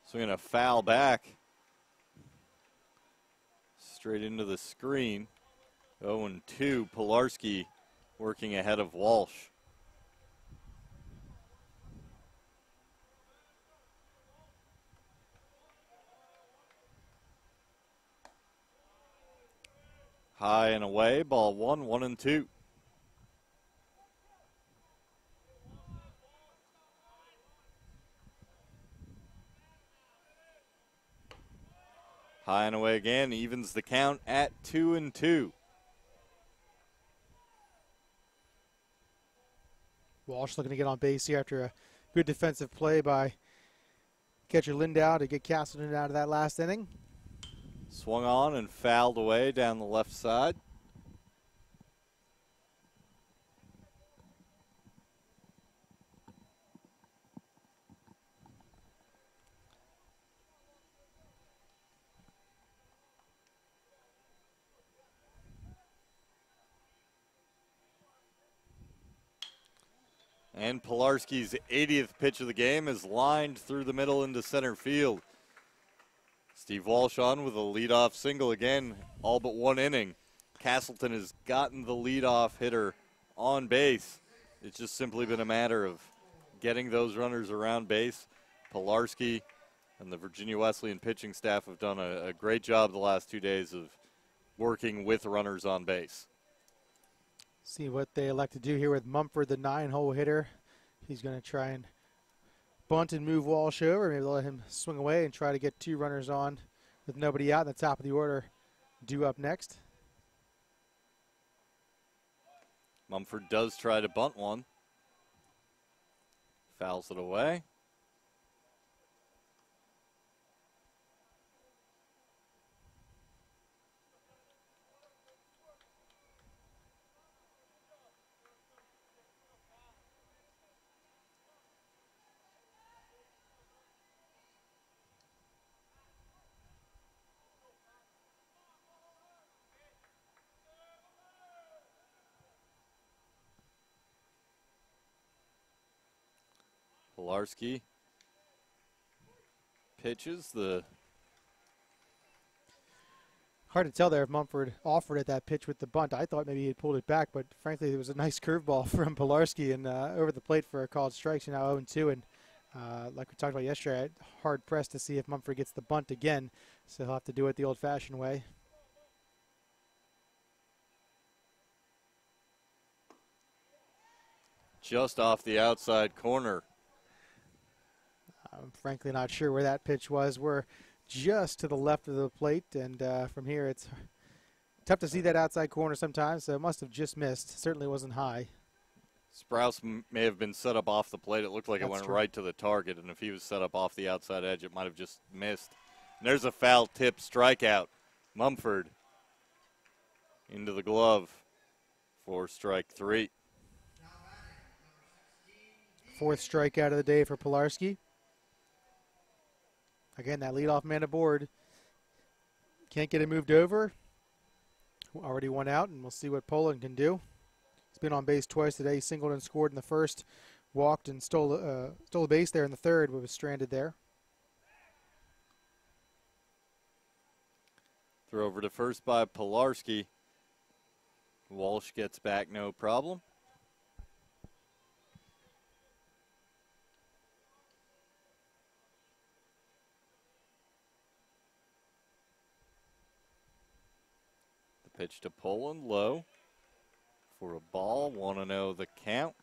Swinging a foul back. Straight into the screen. 0-2. Pilarski working ahead of Walsh. High and away. Ball 1, 1-2. High and away again, evens the count at 2-2. Walsh looking to get on base here after a good defensive play by catcher Lindau to get Castleton out of that last inning. Swung on and fouled away down the left side. And Pilarski's 80th pitch of the game is lined through the middle into center field. Steve Walsh on with a leadoff single again, all but one inning. Castleton has gotten the leadoff hitter on base. It's just simply been a matter of getting those runners around base. Pilarski and the Virginia Wesleyan pitching staff have done a great job the last 2 days of working with runners on base. See what they elect to do here with Mumford, the 9-hole hitter. He's going to try and bunt and move Walsh over. Maybe they'll let him swing away and try to get 2 runners on with nobody out in the top of the order. Due up next. Mumford does try to bunt one. Fouls it away. Pilarski pitches the. Hard to tell there if Mumford offered at that pitch with the bunt. I thought maybe he had pulled it back, but frankly, it was a nice curveball from Pilarski and over the plate for a called strike. So now 0-2, and like we talked about yesterday, hard pressed to see if Mumford gets the bunt again. So he'll have to do it the old-fashioned way. Just off the outside corner. I'm frankly not sure where that pitch was. We're just to the left of the plate, and from here it's tough to see that outside corner sometimes, so it must have just missed. Certainly wasn't high. Sprouse may have been set up off the plate. It looked like it went true. right to the target, and if he was set up off the outside edge, it might have just missed. And there's a foul tip strikeout. Mumford into the glove for strike 3. 4th strikeout of the day for Pilarski. Again, that leadoff man aboard. Can't get it moved over. Already one out, and we'll see what Poland can do. He's been on base twice today. He singled and scored in the first, walked and stole a base there in the third, but was stranded there. Throw over to first by Pilarski. Walsh gets back, no problem. Pitch to Poland, low for a ball. 1-0 the count.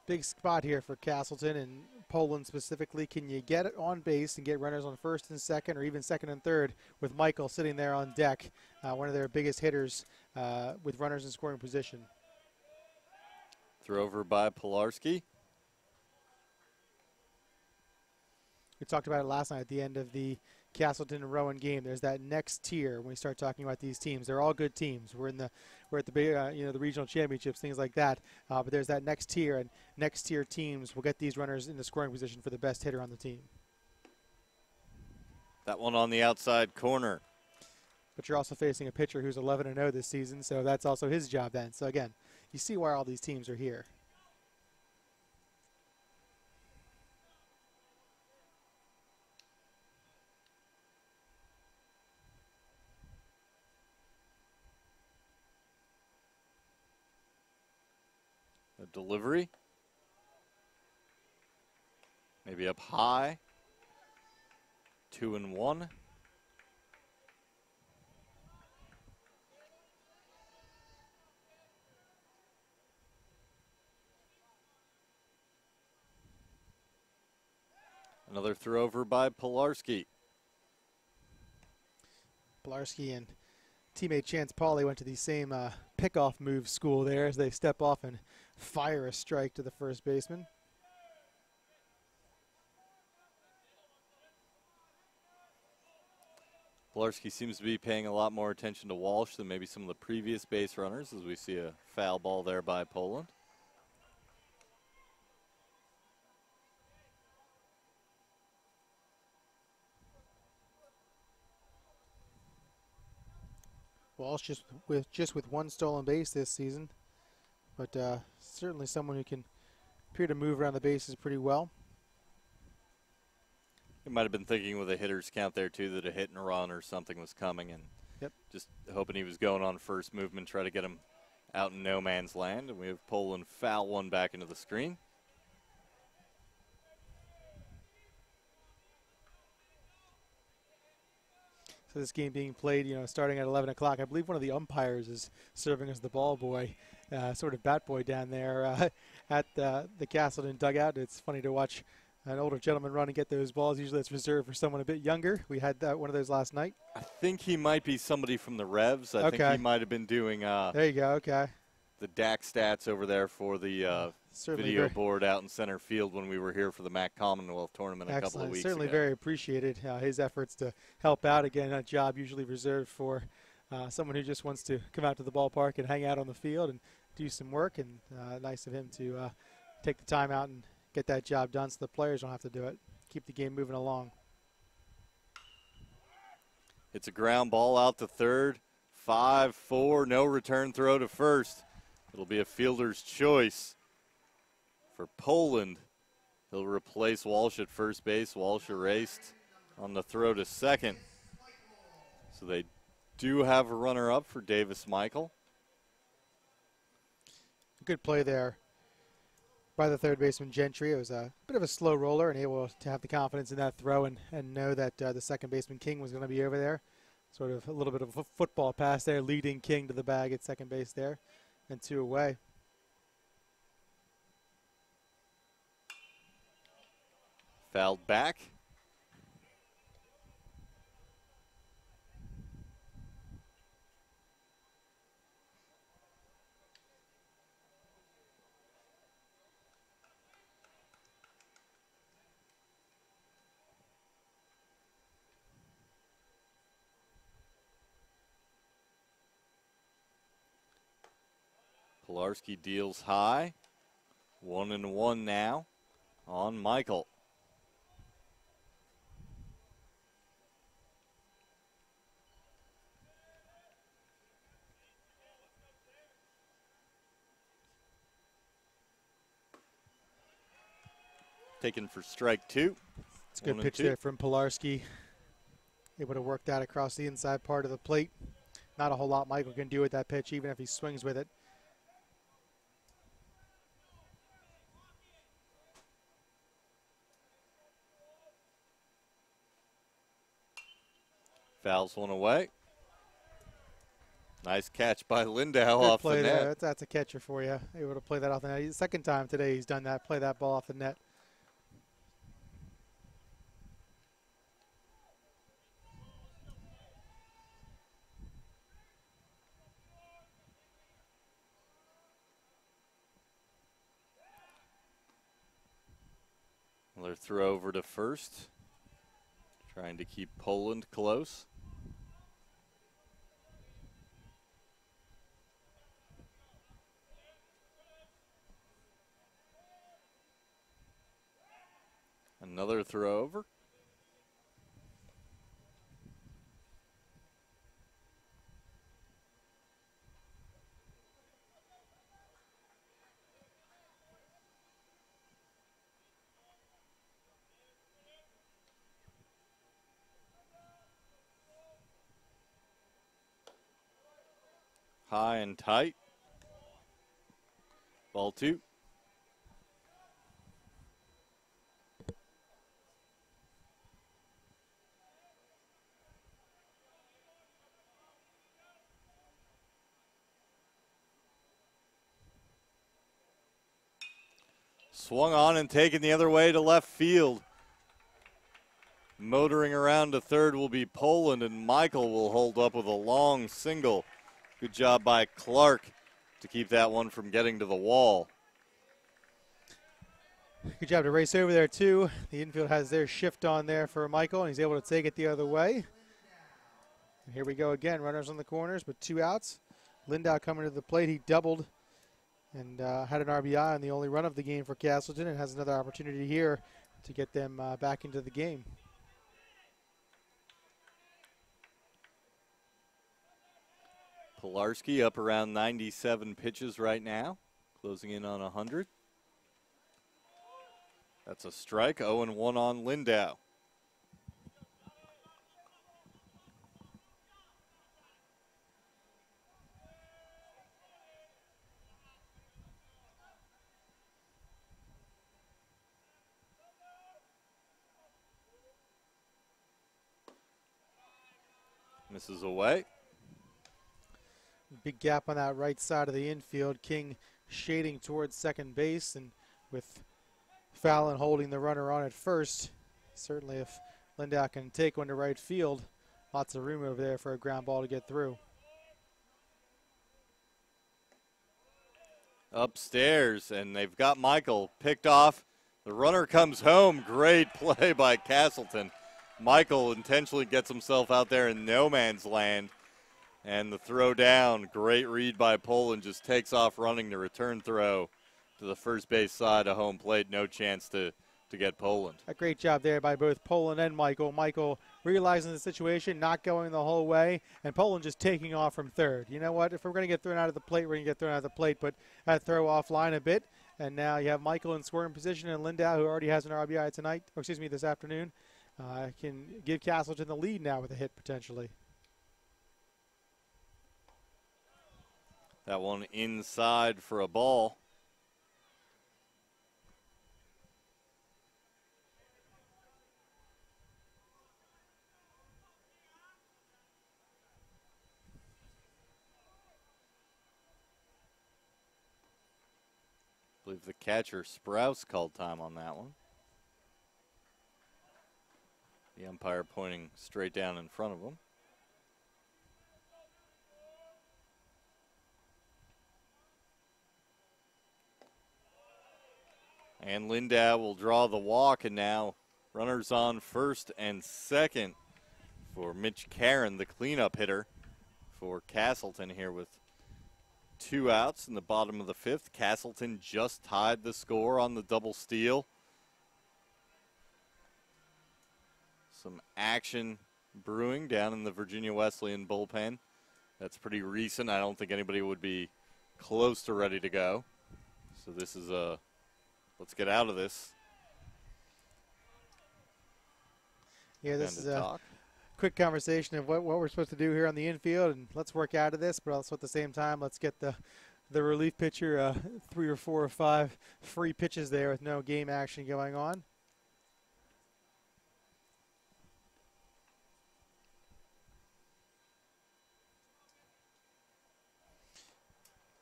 Big spot here for Castleton and Poland specifically. Can you get it on base and get runners on first and second, or even second and third, with Michael sitting there on deck, one of their biggest hitters with runners in scoring position? Throw over by Pilarski. We talked about it last night at the end of the Castleton and Rowan game. There's that next tier when we start talking about these teams. They're all good teams. We're at the big, the regional championships, things like that. But there's that next tier, and next tier teams will get these runners in the scoring position for the best hitter on the team. That one on the outside corner. But you're also facing a pitcher who's 11-0 this season, so that's also his job then. So again, you see why all these teams are here. The delivery. Maybe up high. 2-1. Another throw over by Pilarski. Pilarski and teammate Chance Pauly went to the same pickoff move school there as they step off and fire a strike to the first baseman. Pilarski seems to be paying a lot more attention to Walsh than maybe some of the previous base runners, as we see a foul ball there by Poland. Walsh just with one stolen base this season, but certainly someone who can appear to move around the bases pretty well. He might have been thinking with a hitter's count there, too, that a hit and run or something was coming, and just hoping he was going on first movement, try to get him out in no man's land. And we have Poland foul one back into the screen. So this game being played, starting at 11 o'clock. I believe one of the umpires is serving as the ball boy, sort of bat boy down there at the Castleton dugout. It's funny to watch an older gentleman run and get those balls. Usually it's reserved for someone a bit younger. We had one of those last night. I think he might be somebody from the Revs. I think he might have been doing there you go, okay. The DAC stats over there for the video board out in center field when we were here for the MAC Commonwealth Tournament a couple of weeks Certainly ago. very appreciated his efforts to help out. Again, a job usually reserved for someone who just wants to come out to the ballpark and hang out on the field and do some work. And nice of him to take the time out and get that job done so the players don't have to do it. Keep the game moving along. It's a ground ball out to third. 5-4, no return throw to first. It'll be a fielder's choice for Poland. He'll replace Walsh at first base. Walsh erased on the throw to second. So they do have a runner up for Davis Michael. Good play there by the third baseman Gentry. It was a bit of a slow roller and able to have the confidence in that throw and know that the second baseman King was going to be over there. Sort of a little bit of a football pass there, leading King to the bag at second base there. And 2 away. Fouled back. Pilarski deals high. 1-1 now on Michael. Taken for strike 2. It's a good pitch there from Pilarski. Able to work that across the inside part of the plate. Not a whole lot Michael can do with that pitch, even if he swings with it. Fouls one away. Nice catch by Lindau off the net. There. That's a catcher for you. Able to play that off the net. Second time today he's done that. Play that ball off the net. Another throw over to first. Trying to keep Poland close. Another throw over. High and tight. Ball 2. Swung on and taken the other way to left field. Motoring around to third will be Poland, and Michael will hold up with a long single. Good job by Clark to keep that one from getting to the wall. Good job to race over there, too. The infield has their shift on there for Michael, and he's able to take it the other way. And here we go again. Runners on the corners, but 2 outs. Lindau coming to the plate. He doubled and had an RBI on the only run of the game for Castleton, and has another opportunity here to get them back into the game. Pilarski up around 97 pitches right now, closing in on 100. That's a strike, 0-1 on Lindau. Misses away. Big gap on that right side of the infield. King shading towards second base, and with Fallon holding the runner on at first, certainly if Lindau can take one to right field, lots of room over there for a ground ball to get through. Upstairs, and they've got Michael picked off. The runner comes home. Great play by Castleton. Michael intentionally gets himself out there in no man's land. And the throw down, great read by Poland, just takes off running the return throw to the first base side of home plate. No chance to get Poland. A great job there by both Poland and Michael. Michael realizing the situation, not going the whole way, and Poland just taking off from third. You know what? If we're going to get thrown out of the plate, we're going to get thrown out of the plate, but that throw offline a bit. And now you have Michael in scoring position, and Lindau, who already has an RBI tonight, or excuse me, this afternoon, can give Castleton the lead now with a hit potentially. That one inside for a ball. I believe the catcher Sprouse called time on that one. The umpire pointing straight down in front of him. And Lindau will draw the walk, and now runners on first and second for Mitch Karen, the cleanup hitter for Castleton here with 2 outs in the bottom of the 5th. Castleton just tied the score on the double steal. Some action brewing down in the Virginia Wesleyan bullpen. That's pretty recent. I don't think anybody would be close to ready to go. So this is let's get out of this. Yeah, this is a quick conversation of what we're supposed to do here on the infield, and let's work out of this, but also at the same time, let's get the relief pitcher 3 or 4 or 5 free pitches there with no game action going on.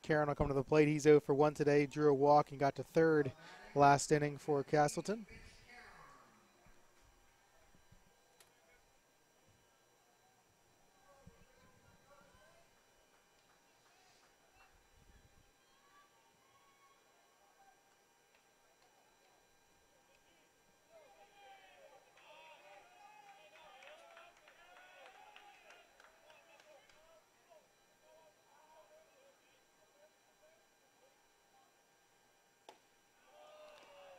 Karen will come to the plate. He's 0 for 1 today. Drew a walk and got to third last inning for Castleton.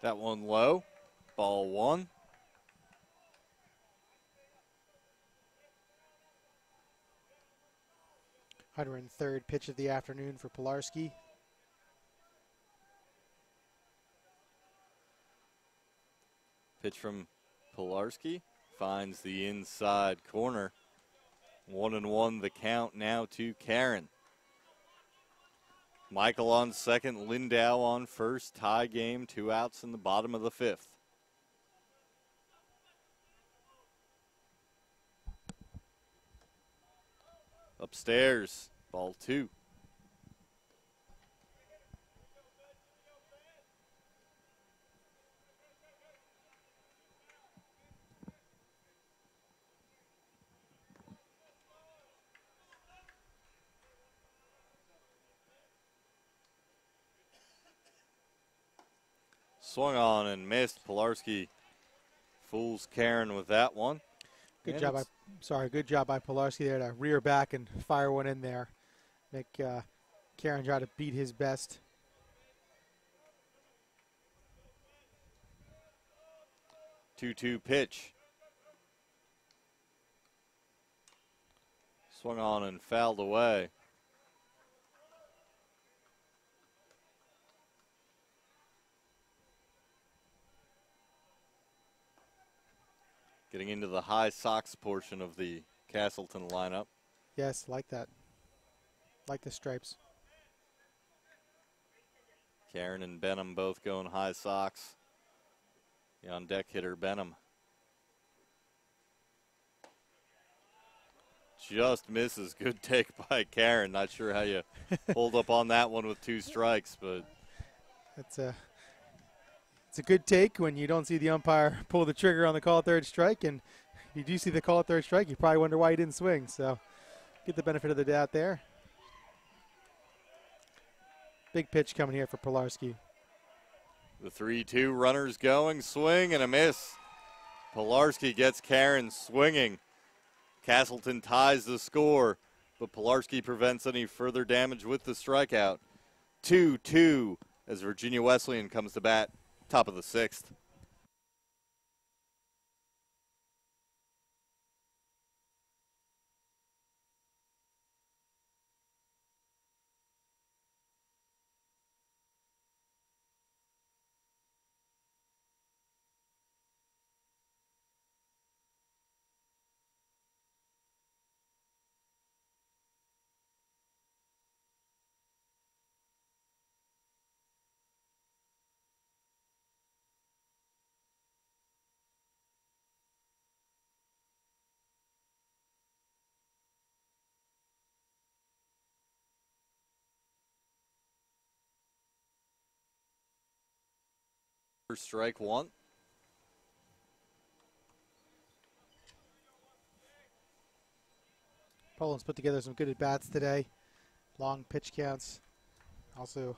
That one low. Ball 1. Third pitch of the afternoon for Pilarski. Pitch from Pilarski finds the inside corner. 1-1 the count now to Karen. Michael on second, Lindau on first. Tie game, 2 outs in the bottom of the 5th. Upstairs, ball 2. Swung on and missed. Pilarski fools Karen with that one. Good job by Pilarski there to rear back and fire one in there. Make Karen try to beat his best. Two-two pitch. Swung on and fouled away. Getting into the high Sox portion of the Castleton lineup. Yes, like that. Like the stripes. Karen and Benham both going high Sox. The on-deck hitter, Benham. just misses. Good take by Karen. Not sure how you hold up on that one with 2 strikes, but It's a good take when you don't see the umpire pull the trigger on the call third strike, and if you do see the call third strike, you probably wonder why he didn't swing. So get the benefit of the doubt there. Big pitch coming here for Pilarski. the 3-2 runners going, swing and a miss. Pilarski gets Karen swinging. Castleton ties the score, but Pilarski prevents any further damage with the strikeout. 2-2 as Virginia Wesleyan comes to bat, top of the 6th. Strike 1. Poland's put together some good at-bats today. Long pitch counts. Also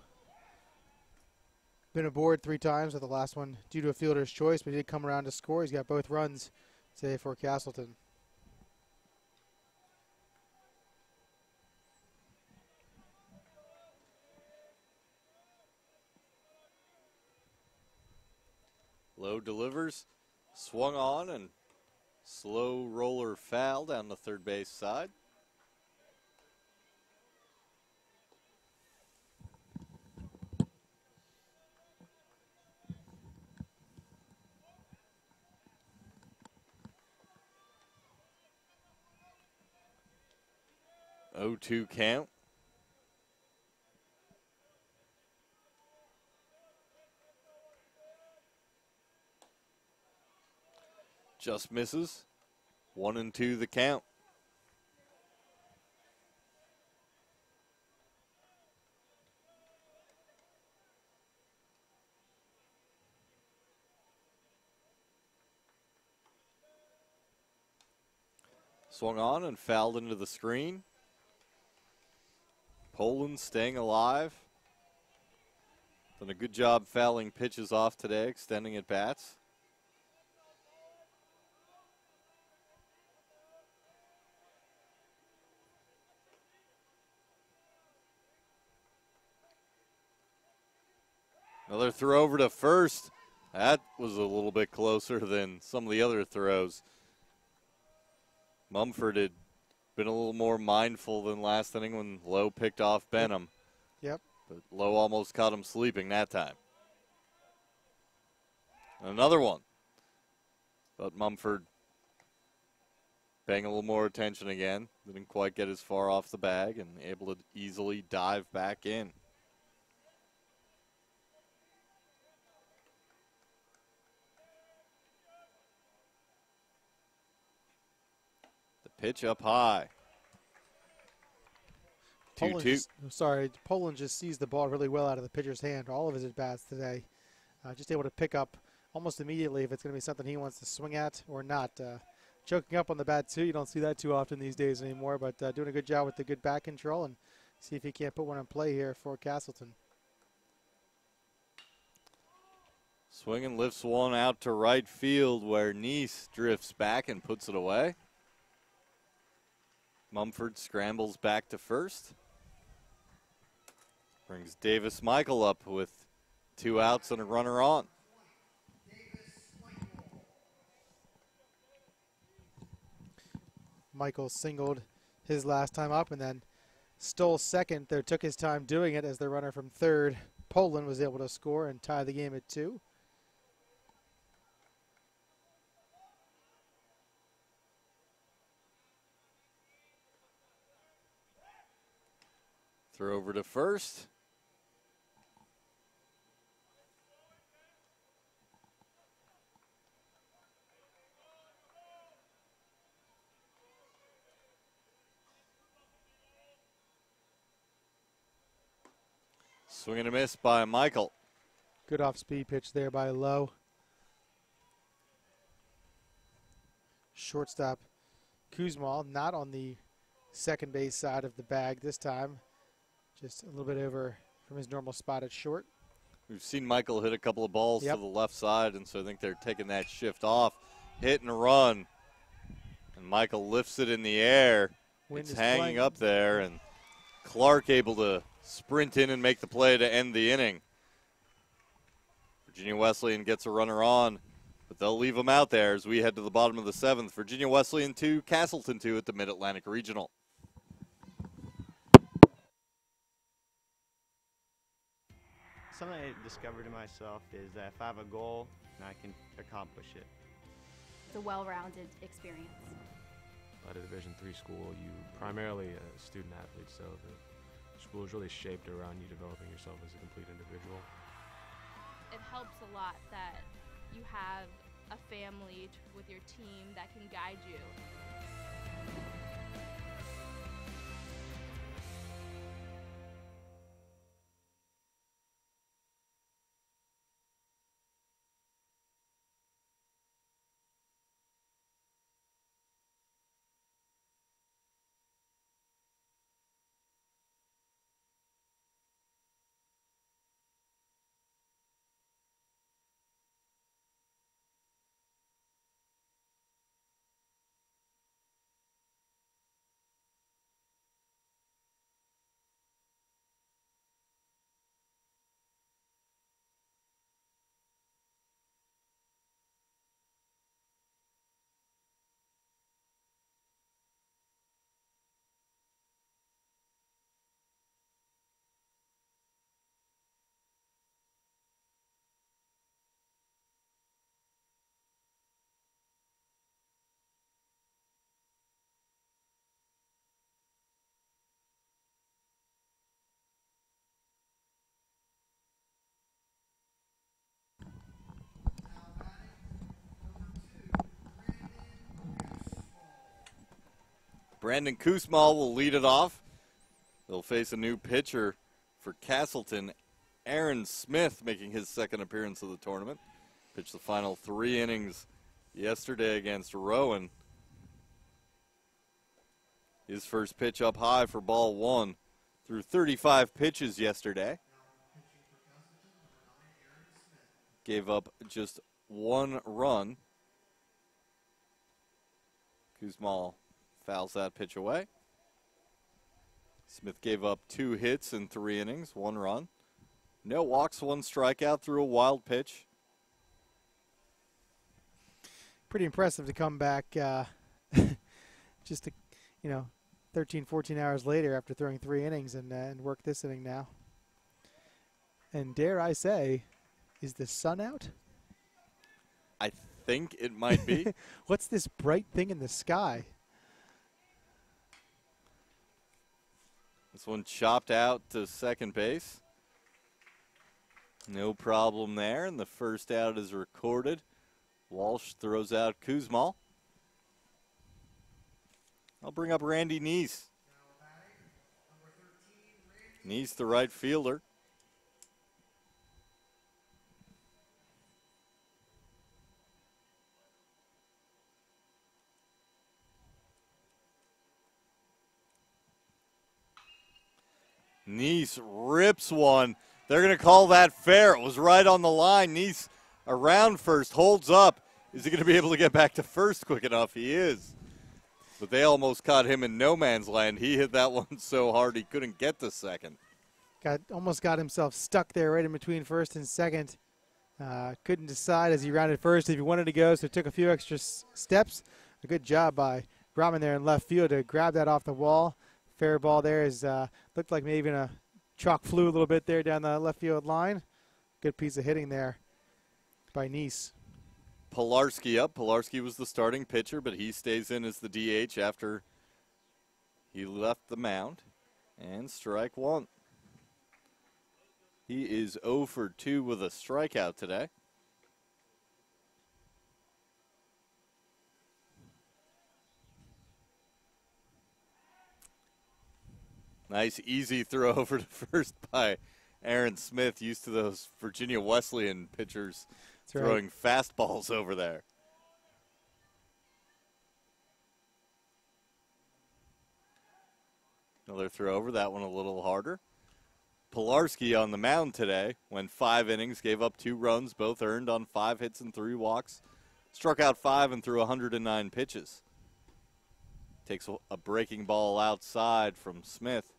been aboard 3 times, with the last one due to a fielder's choice, but he did come around to score. He's got both runs today for Castleton. Low delivers, swung on, and slow roller foul down the third base side. Oh, 2 count. Just misses. 1-2 the count. Swung on and fouled into the screen. Poland staying alive. Done a good job fouling pitches off today, extending at bats. Another throw over to first. That was a little bit closer than some of the other throws. Mumford had been a little more mindful than last inning when Lowe picked off Benham. Yep. But Lowe almost caught him sleeping that time. Another one. But Mumford paying a little more attention again. Didn't quite get as far off the bag and able to easily dive back in. Pitch up high. 2-2. Poland just sees the ball really well out of the pitcher's hand. All of his at-bats today. Just able to pick up almost immediately if it's going to be something he wants to swing at or not. Choking up on the bat, too. You don't see that too often these days anymore, but doing a good job with the good bat control, and see if he can't put one in play here for Castleton. Swing and lifts one out to right field where Neese drifts back and puts it away. Mumford scrambles back to first. Brings Davis Michael up with 2 outs and a runner on. Michael singled his last time up and then stole second. There took his time doing it as the runner from third, Poland, was able to score and tie the game at 2. Throw over to first. Swing and a miss by Michael. Good off-speed pitch there by Lowe. Shortstop Kuzma not on the second base side of the bag this time. Just a little bit over from his normal spot at short. We've seen Michael hit a couple of balls to the left side, and so I think they're taking that shift off. Hit and run. And Michael lifts it in the air. It's hanging up there, and Clark able to sprint in and make the play to end the inning. Virginia Wesleyan gets a runner on, but they'll leave him out there as we head to the bottom of the 7th. Virginia Wesleyan 2, Castleton 2 at the Mid-Atlantic Regional. Something I discovered in myself is that if I have a goal, I can accomplish it. It's a well-rounded experience. At a Division III school, you primarily a student athlete, so the school is really shaped around you developing yourself as a complete individual. It helps a lot that you have a family with your team that can guide you. Brandon Kuzma will lead it off. They'll face a new pitcher for Castleton, Aaron Smith, making his second appearance of the tournament. Pitched the final 3 innings yesterday against Rowan. His first pitch up high for ball 1. Threw 35 pitches yesterday. Gave up just 1 run. Kuzma fouls that pitch away. Smith gave up 2 hits in 3 innings, 1 run. No walks, 1 strikeout through a wild pitch. Pretty impressive to come back just 13, 14 hours later after throwing 3 innings and work this inning now. And dare I say, is the sun out? I think it might be. What's this bright thing in the sky? This one chopped out to second base. No problem there, and the first out is recorded. Walsh throws out Kuzma. I'll bring up Randy Neese. Neese, the right fielder. Neese rips one. They're going to call that fair. It was right on the line. Neese around first, holds up. Is he going to be able to get back to first quick enough? He is. But they almost caught him in no man's land. He hit that one so hard he couldn't get to second. Almost got himself stuck there right in between first and second. Couldn't decide as he rounded first if he wanted to go, so took a few extra steps. A good job by Grauman there in left field to grab that off the wall. Fair ball there is looked like maybe even a chalk flew a little bit there down the left field line. Good piece of hitting there by Neese. Pilarski up. Pilarski was the starting pitcher, but he stays in as the DH after he left the mound. And strike 1. He is 0 for 2 with a strikeout today. Nice easy throw over to first by Aaron Smith, used to those Virginia Wesleyan pitchers throwing fastballs over there. Another throw over, that one a little harder. Pilarski on the mound today, went 5 innings, gave up 2 runs, both earned on 5 hits and 3 walks. Struck out 5 and threw 109 pitches. Takes a breaking ball outside from Smith.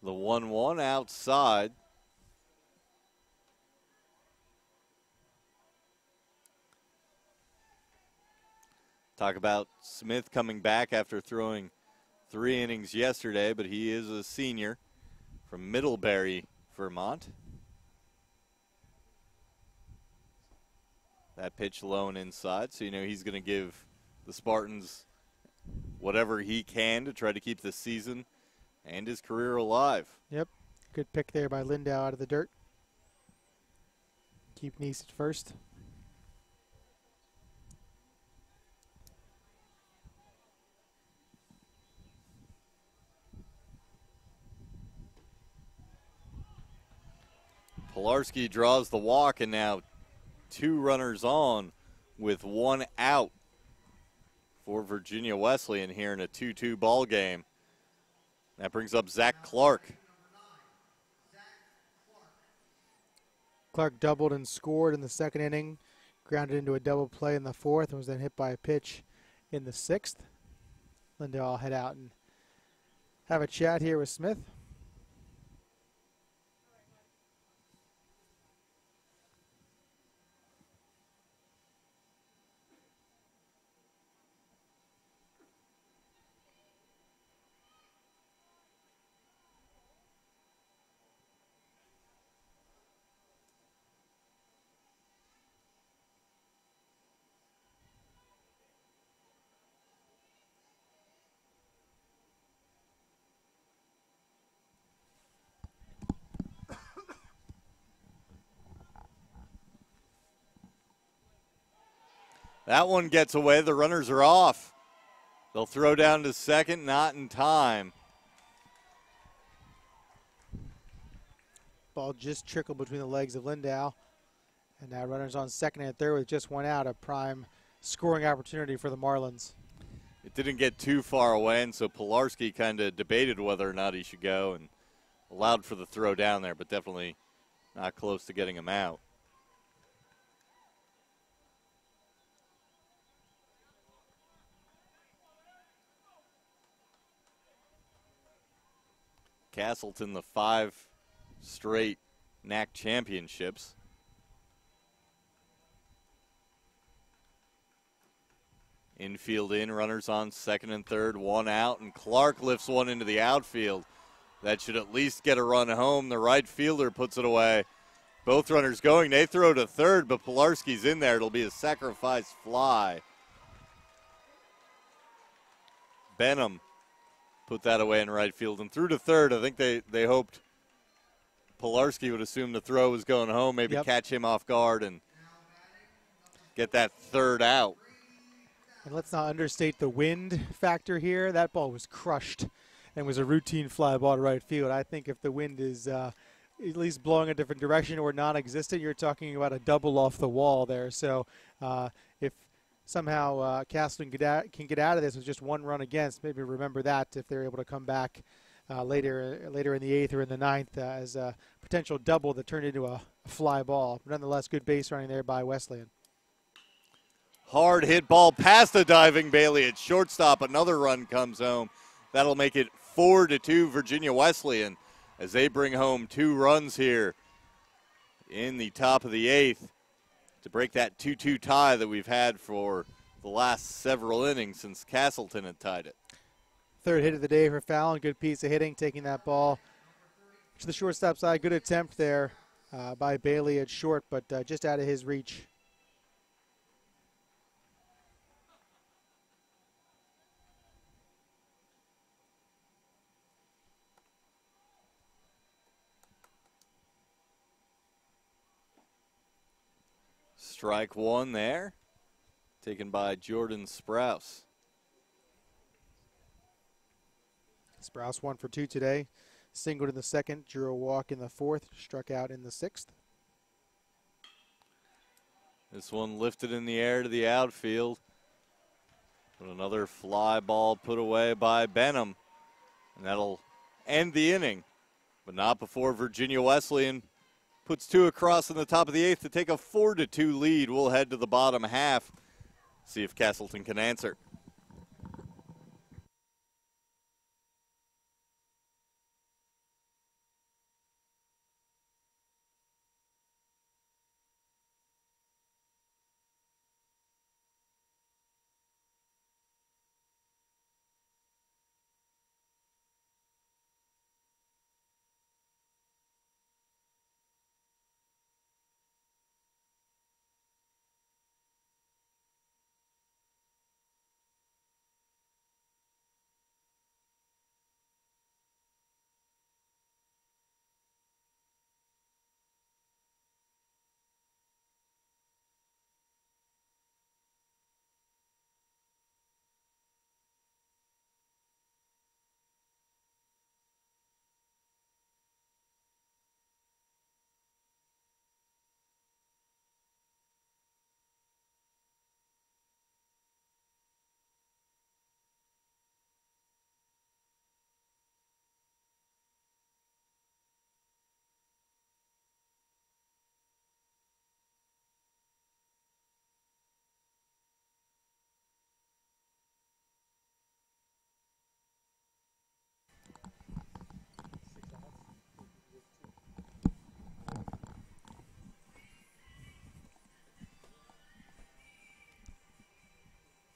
The 1-1 outside. Talk about Smith coming back after throwing 3 innings yesterday, but he is a senior from Middlebury, Vermont. That pitch low and inside, so you know he's going to give the Spartans whatever he can to try to keep the season and his career alive. Yep. Good pick there by Lindau out of the dirt. Keep Neese at first. Pilarski draws the walk, and now 2 runners on with 1 out for Virginia Wesleyan here in a 2-2 ball game. That brings up Zach Clark. Clark doubled and scored in the 2nd inning, grounded into a double play in the 4th, and was then hit by a pitch in the 6th. Lindau will head out and have a chat here with Smith. That one gets away. The runners are off. They'll throw down to second, not in time. Ball just trickled between the legs of Lindau. And now runners on second and third with just 1 out, a prime scoring opportunity for the Marlins. It didn't get too far away, and so Pilarski kind of debated whether or not he should go and allowed for the throw down there, but definitely not close to getting him out. Castleton, the 5 straight NAC championships. Infield in, runners on second and third, 1 out, and Clark lifts one into the outfield. That should at least get a run home. The right fielder puts it away. Both runners going. They throw to third, but Pilarski's in there. It'll be a sacrifice fly. Benham put that away in right field and threw to third. I think they hoped Pilarski would assume the throw was going home, maybe catch him off guard and get that 3rd out. And let's not understate the wind factor here. That ball was crushed and was a routine fly ball to right field. I think if the wind is at least blowing a different direction or non-existent, you're talking about a double off the wall there. So if somehow Castleton can get out of this with just 1 run against, maybe remember that if they're able to come back later in the 8th or in the 9th as a potential double that turned into a fly ball. But nonetheless, good base running there by Wesleyan. Hard hit ball past the diving Bailey at shortstop. Another run comes home. That'll make it 4-2 Virginia Wesleyan as they bring home 2 runs here in the top of the 8th to break that 2-2 tie that we've had for the last several innings since Castleton had tied it. 3rd hit of the day for Fallon. Good piece of hitting, taking that ball to the shortstop side. Good attempt there by Bailey at short, but just out of his reach. Strike 1 there. taken by Jordan Sprouse. Sprouse 1 for 2 today. Singled in the second, drew a walk in the fourth, struck out in the sixth. This one lifted in the air to the outfield. But another fly ball put away by Benham. And that'll end the inning. But not before Virginia Wesleyan puts 2 across in the top of the 8th to take a 4-2 lead. We'll head to the bottom half, see if Castleton can answer.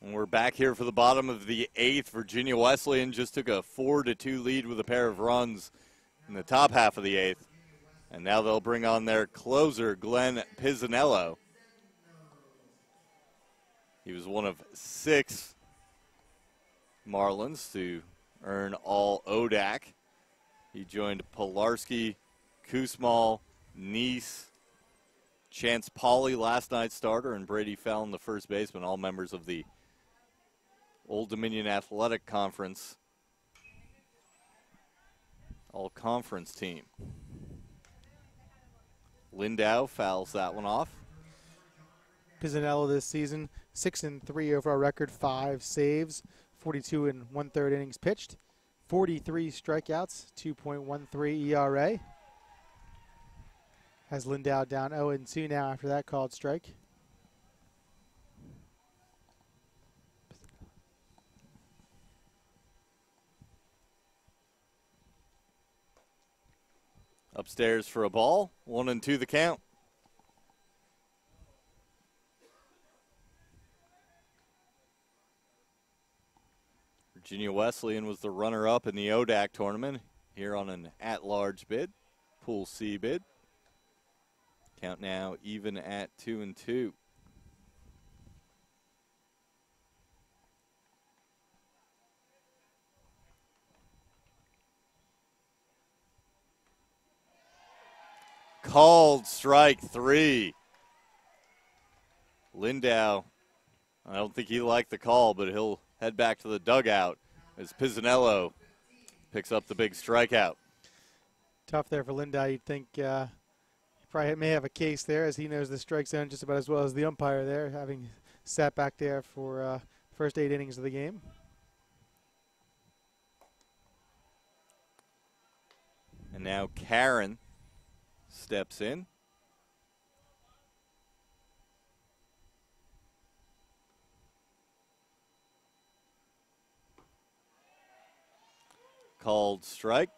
And we're back here for the bottom of the 8th. Virginia Wesleyan just took a 4-2 lead with a pair of runs in the top half of the 8th. And now they'll bring on their closer, Glenn Pizzanello. He was one of 6 Marlins to earn all ODAC. He joined Pilarski, Kusmal, Neese, Chance Pauley, last night's starter, and Brady Fallon, the first baseman, all members of the Old Dominion Athletic Conference all-conference team. Lindau fouls that one off. Pizzanello this season, 6-3 overall record, 5 saves, 42 1/3 innings pitched, 43 strikeouts, 2.13 ERA. Has Lindau down 0-2 now after that called strike. Upstairs for a ball, 1-2 the count. Virginia Wesleyan was the runner-up in the ODAC tournament here on an at-large bid, Pool C bid. Count now even at 2-2. Called strike 3. Lindau, I don't think he liked the call, but he'll head back to the dugout as Pizzanello picks up the big strikeout. Tough there for Lindau. You'd think he probably may have a case there, as he knows the strike zone just about as well as the umpire there, having sat back there for first 8 innings of the game. And now Karen steps in. Called strike.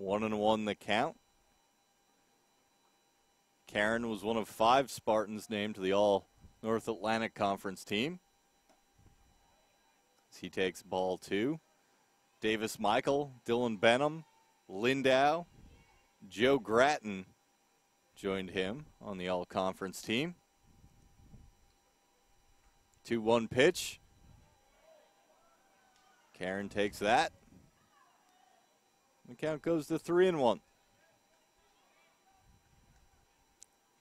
1-1 the count. Karen was one of 5 Spartans named to the All-North Atlantic Conference team. As he takes ball 2. Davis Michael, Dylan Benham, Lindau, Joe Gratton joined him on the All-Conference team. 2-1 pitch. Karen takes that. The count goes to 3-1.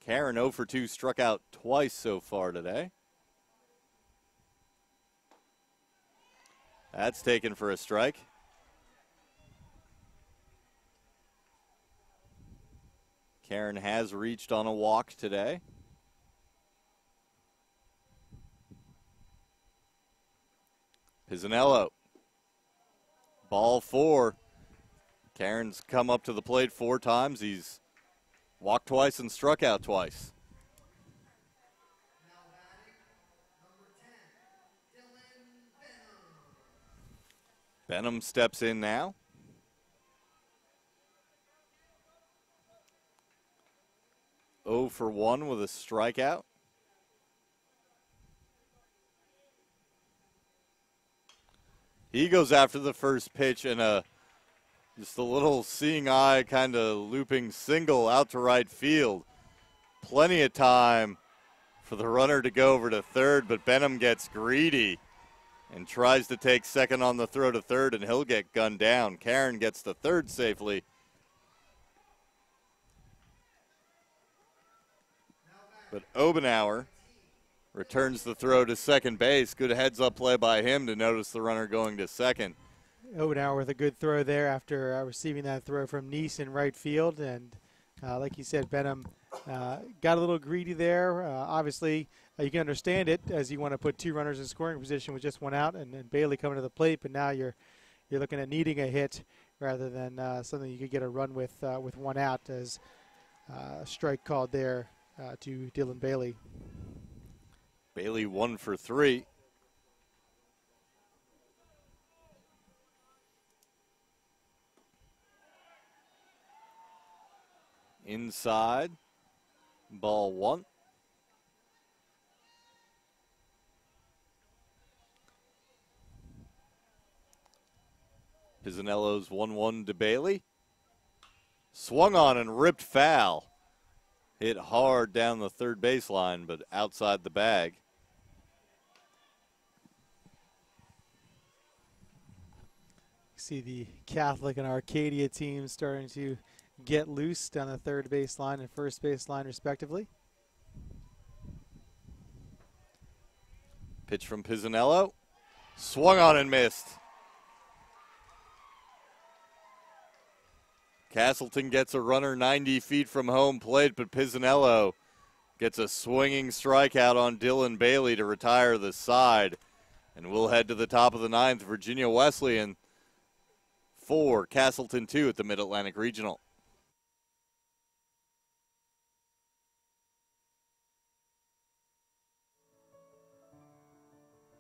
Karen 0 for 2, struck out twice so far today. That's taken for a strike. Karen has reached on a walk today. Pisanello. Ball 4. Karen's come up to the plate 4 times. He's walked twice and struck out twice. Now batting, number 10, Dylan Benham. Benham steps in now. Oh for 1 with a strikeout. He goes after the first pitch and just a little seeing eye kind of looping single out to right field. Plenty of time for the runner to go over to third, but Benham gets greedy and tries to take second on the throw to third, and he'll get gunned down. Karen gets to third safely. But Obenauer returns the throw to second base. Good heads-up play by him to notice the runner going to second. Obenauer with a good throw there after receiving that throw from Neese in right field. And like you said, Benham got a little greedy there. Obviously, you can understand it as you want to put 2 runners in scoring position with just 1 out and Bailey coming to the plate. But now you're looking at needing a hit rather than something you could get a run with 1 out, as a strike called there to Dylan Bailey. Bailey 1 for 3. Inside, ball 1. Pisanello's 1-1 to Bailey. Swung on and ripped foul. Hit hard down the third baseline, but outside the bag. See the Catholic and Arcadia teams starting to get loose down the third baseline and first baseline respectively. Pitch from Pisanello. Swung on and missed. Castleton gets a runner 90 feet from home plate, but Pisanello gets a swinging strikeout on Dylan Bailey to retire the side. And we'll head to the top of the 9th. Virginia Wesleyan 4, Castleton 2 at the Mid-Atlantic Regional.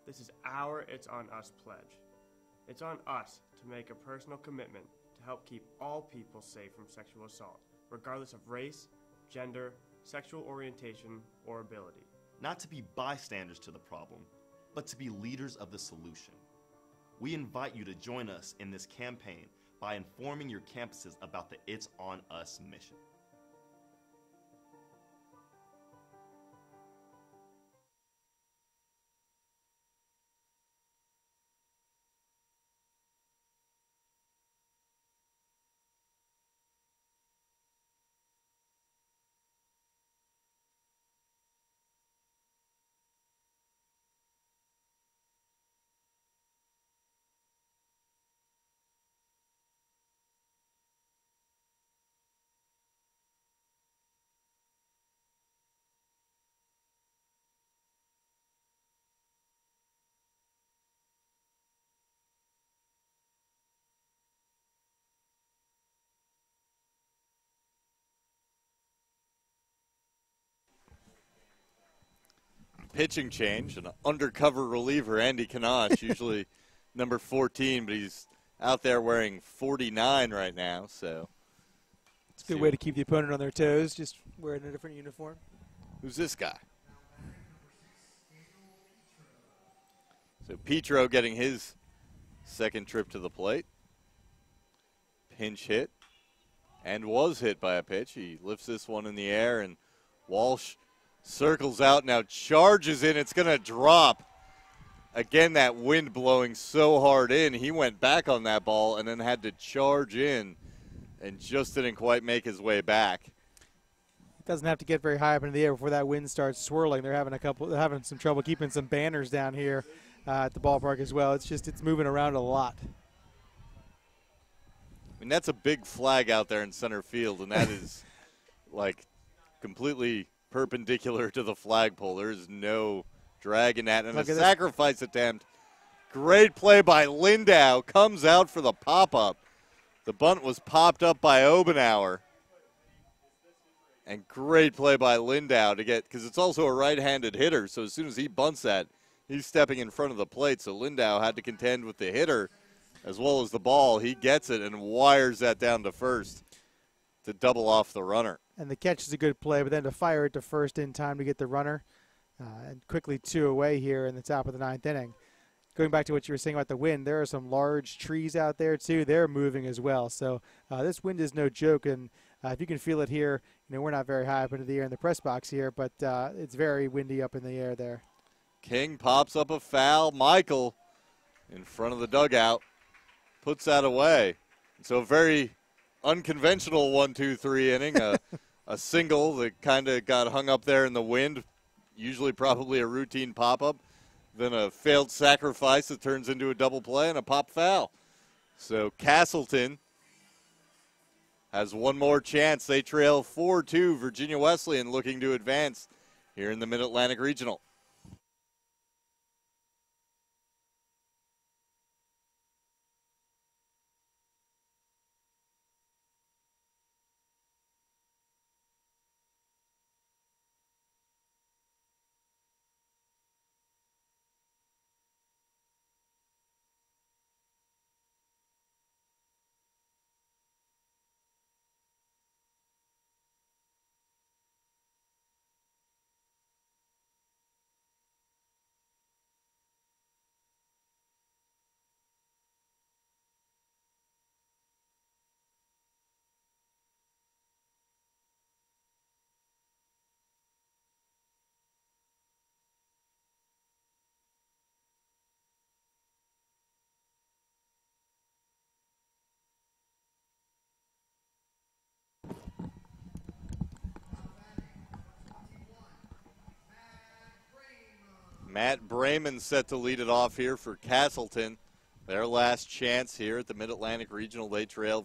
This is our It's On Us pledge. It's on us to make a personal commitment to help keep all people safe from sexual assault, regardless of race, gender, sexual orientation, or ability. Not to be bystanders to the problem, but to be leaders of the solution. We invite you to join us in this campaign by informing your campuses about the It's On Us mission. Pitching change, an undercover reliever, Andy Kanosh, usually number 14, but he's out there wearing 49 right now. So it's a good way to keep the opponent on their toes, just wearing a different uniform. Who's this guy? So Petro getting his second trip to the plate. Pinch hit, and was hit by a pitch. He lifts this one in the air, and Walsh circles out, now charges in. It's going to drop. Again, that wind blowing so hard in. He went back on that ball and then had to charge in and just didn't quite make his way back. doesn't have to get very high up into the air before that wind starts swirling. They're having some trouble keeping some banners down here at the ballpark as well. It's moving around a lot. I mean, that's a big flag out there in center field, and that is like completely perpendicular to the flagpole. There is no drag in that. And a sacrifice attempt. Great play by Lindau. Comes out for the pop-up. The bunt was popped up by Obenauer. And great play by Lindau to get, because it's also a right-handed hitter, so as soon as he bunts that, he's stepping in front of the plate. So Lindau had to contend with the hitter as well as the ball. He gets it and wires that down to first to double off the runner. And the catch is a good play, but then to fire it to first in time to get the runner. And quickly 2 away here in the top of the 9th inning. Going back to what you were saying about the wind, there are some large trees out there too. They're moving as well. So this wind is no joke, and if you can feel it here, we're not very high up into the air in the press box here, but it's very windy up in the air there. King pops up a foul. Michael in front of the dugout puts that away. So a very unconventional 1-2-3 inning. A single that kind of got hung up there in the wind, usually probably a routine pop-up. Then a failed sacrifice that turns into a double play and a pop foul. So Castleton has one more chance. They trail 4-2. Virginia Wesleyan looking to advance here in the Mid-Atlantic Regional. Matt Brayman set to lead it off here for Castleton. Their last chance here at the Mid-Atlantic Regional. They trail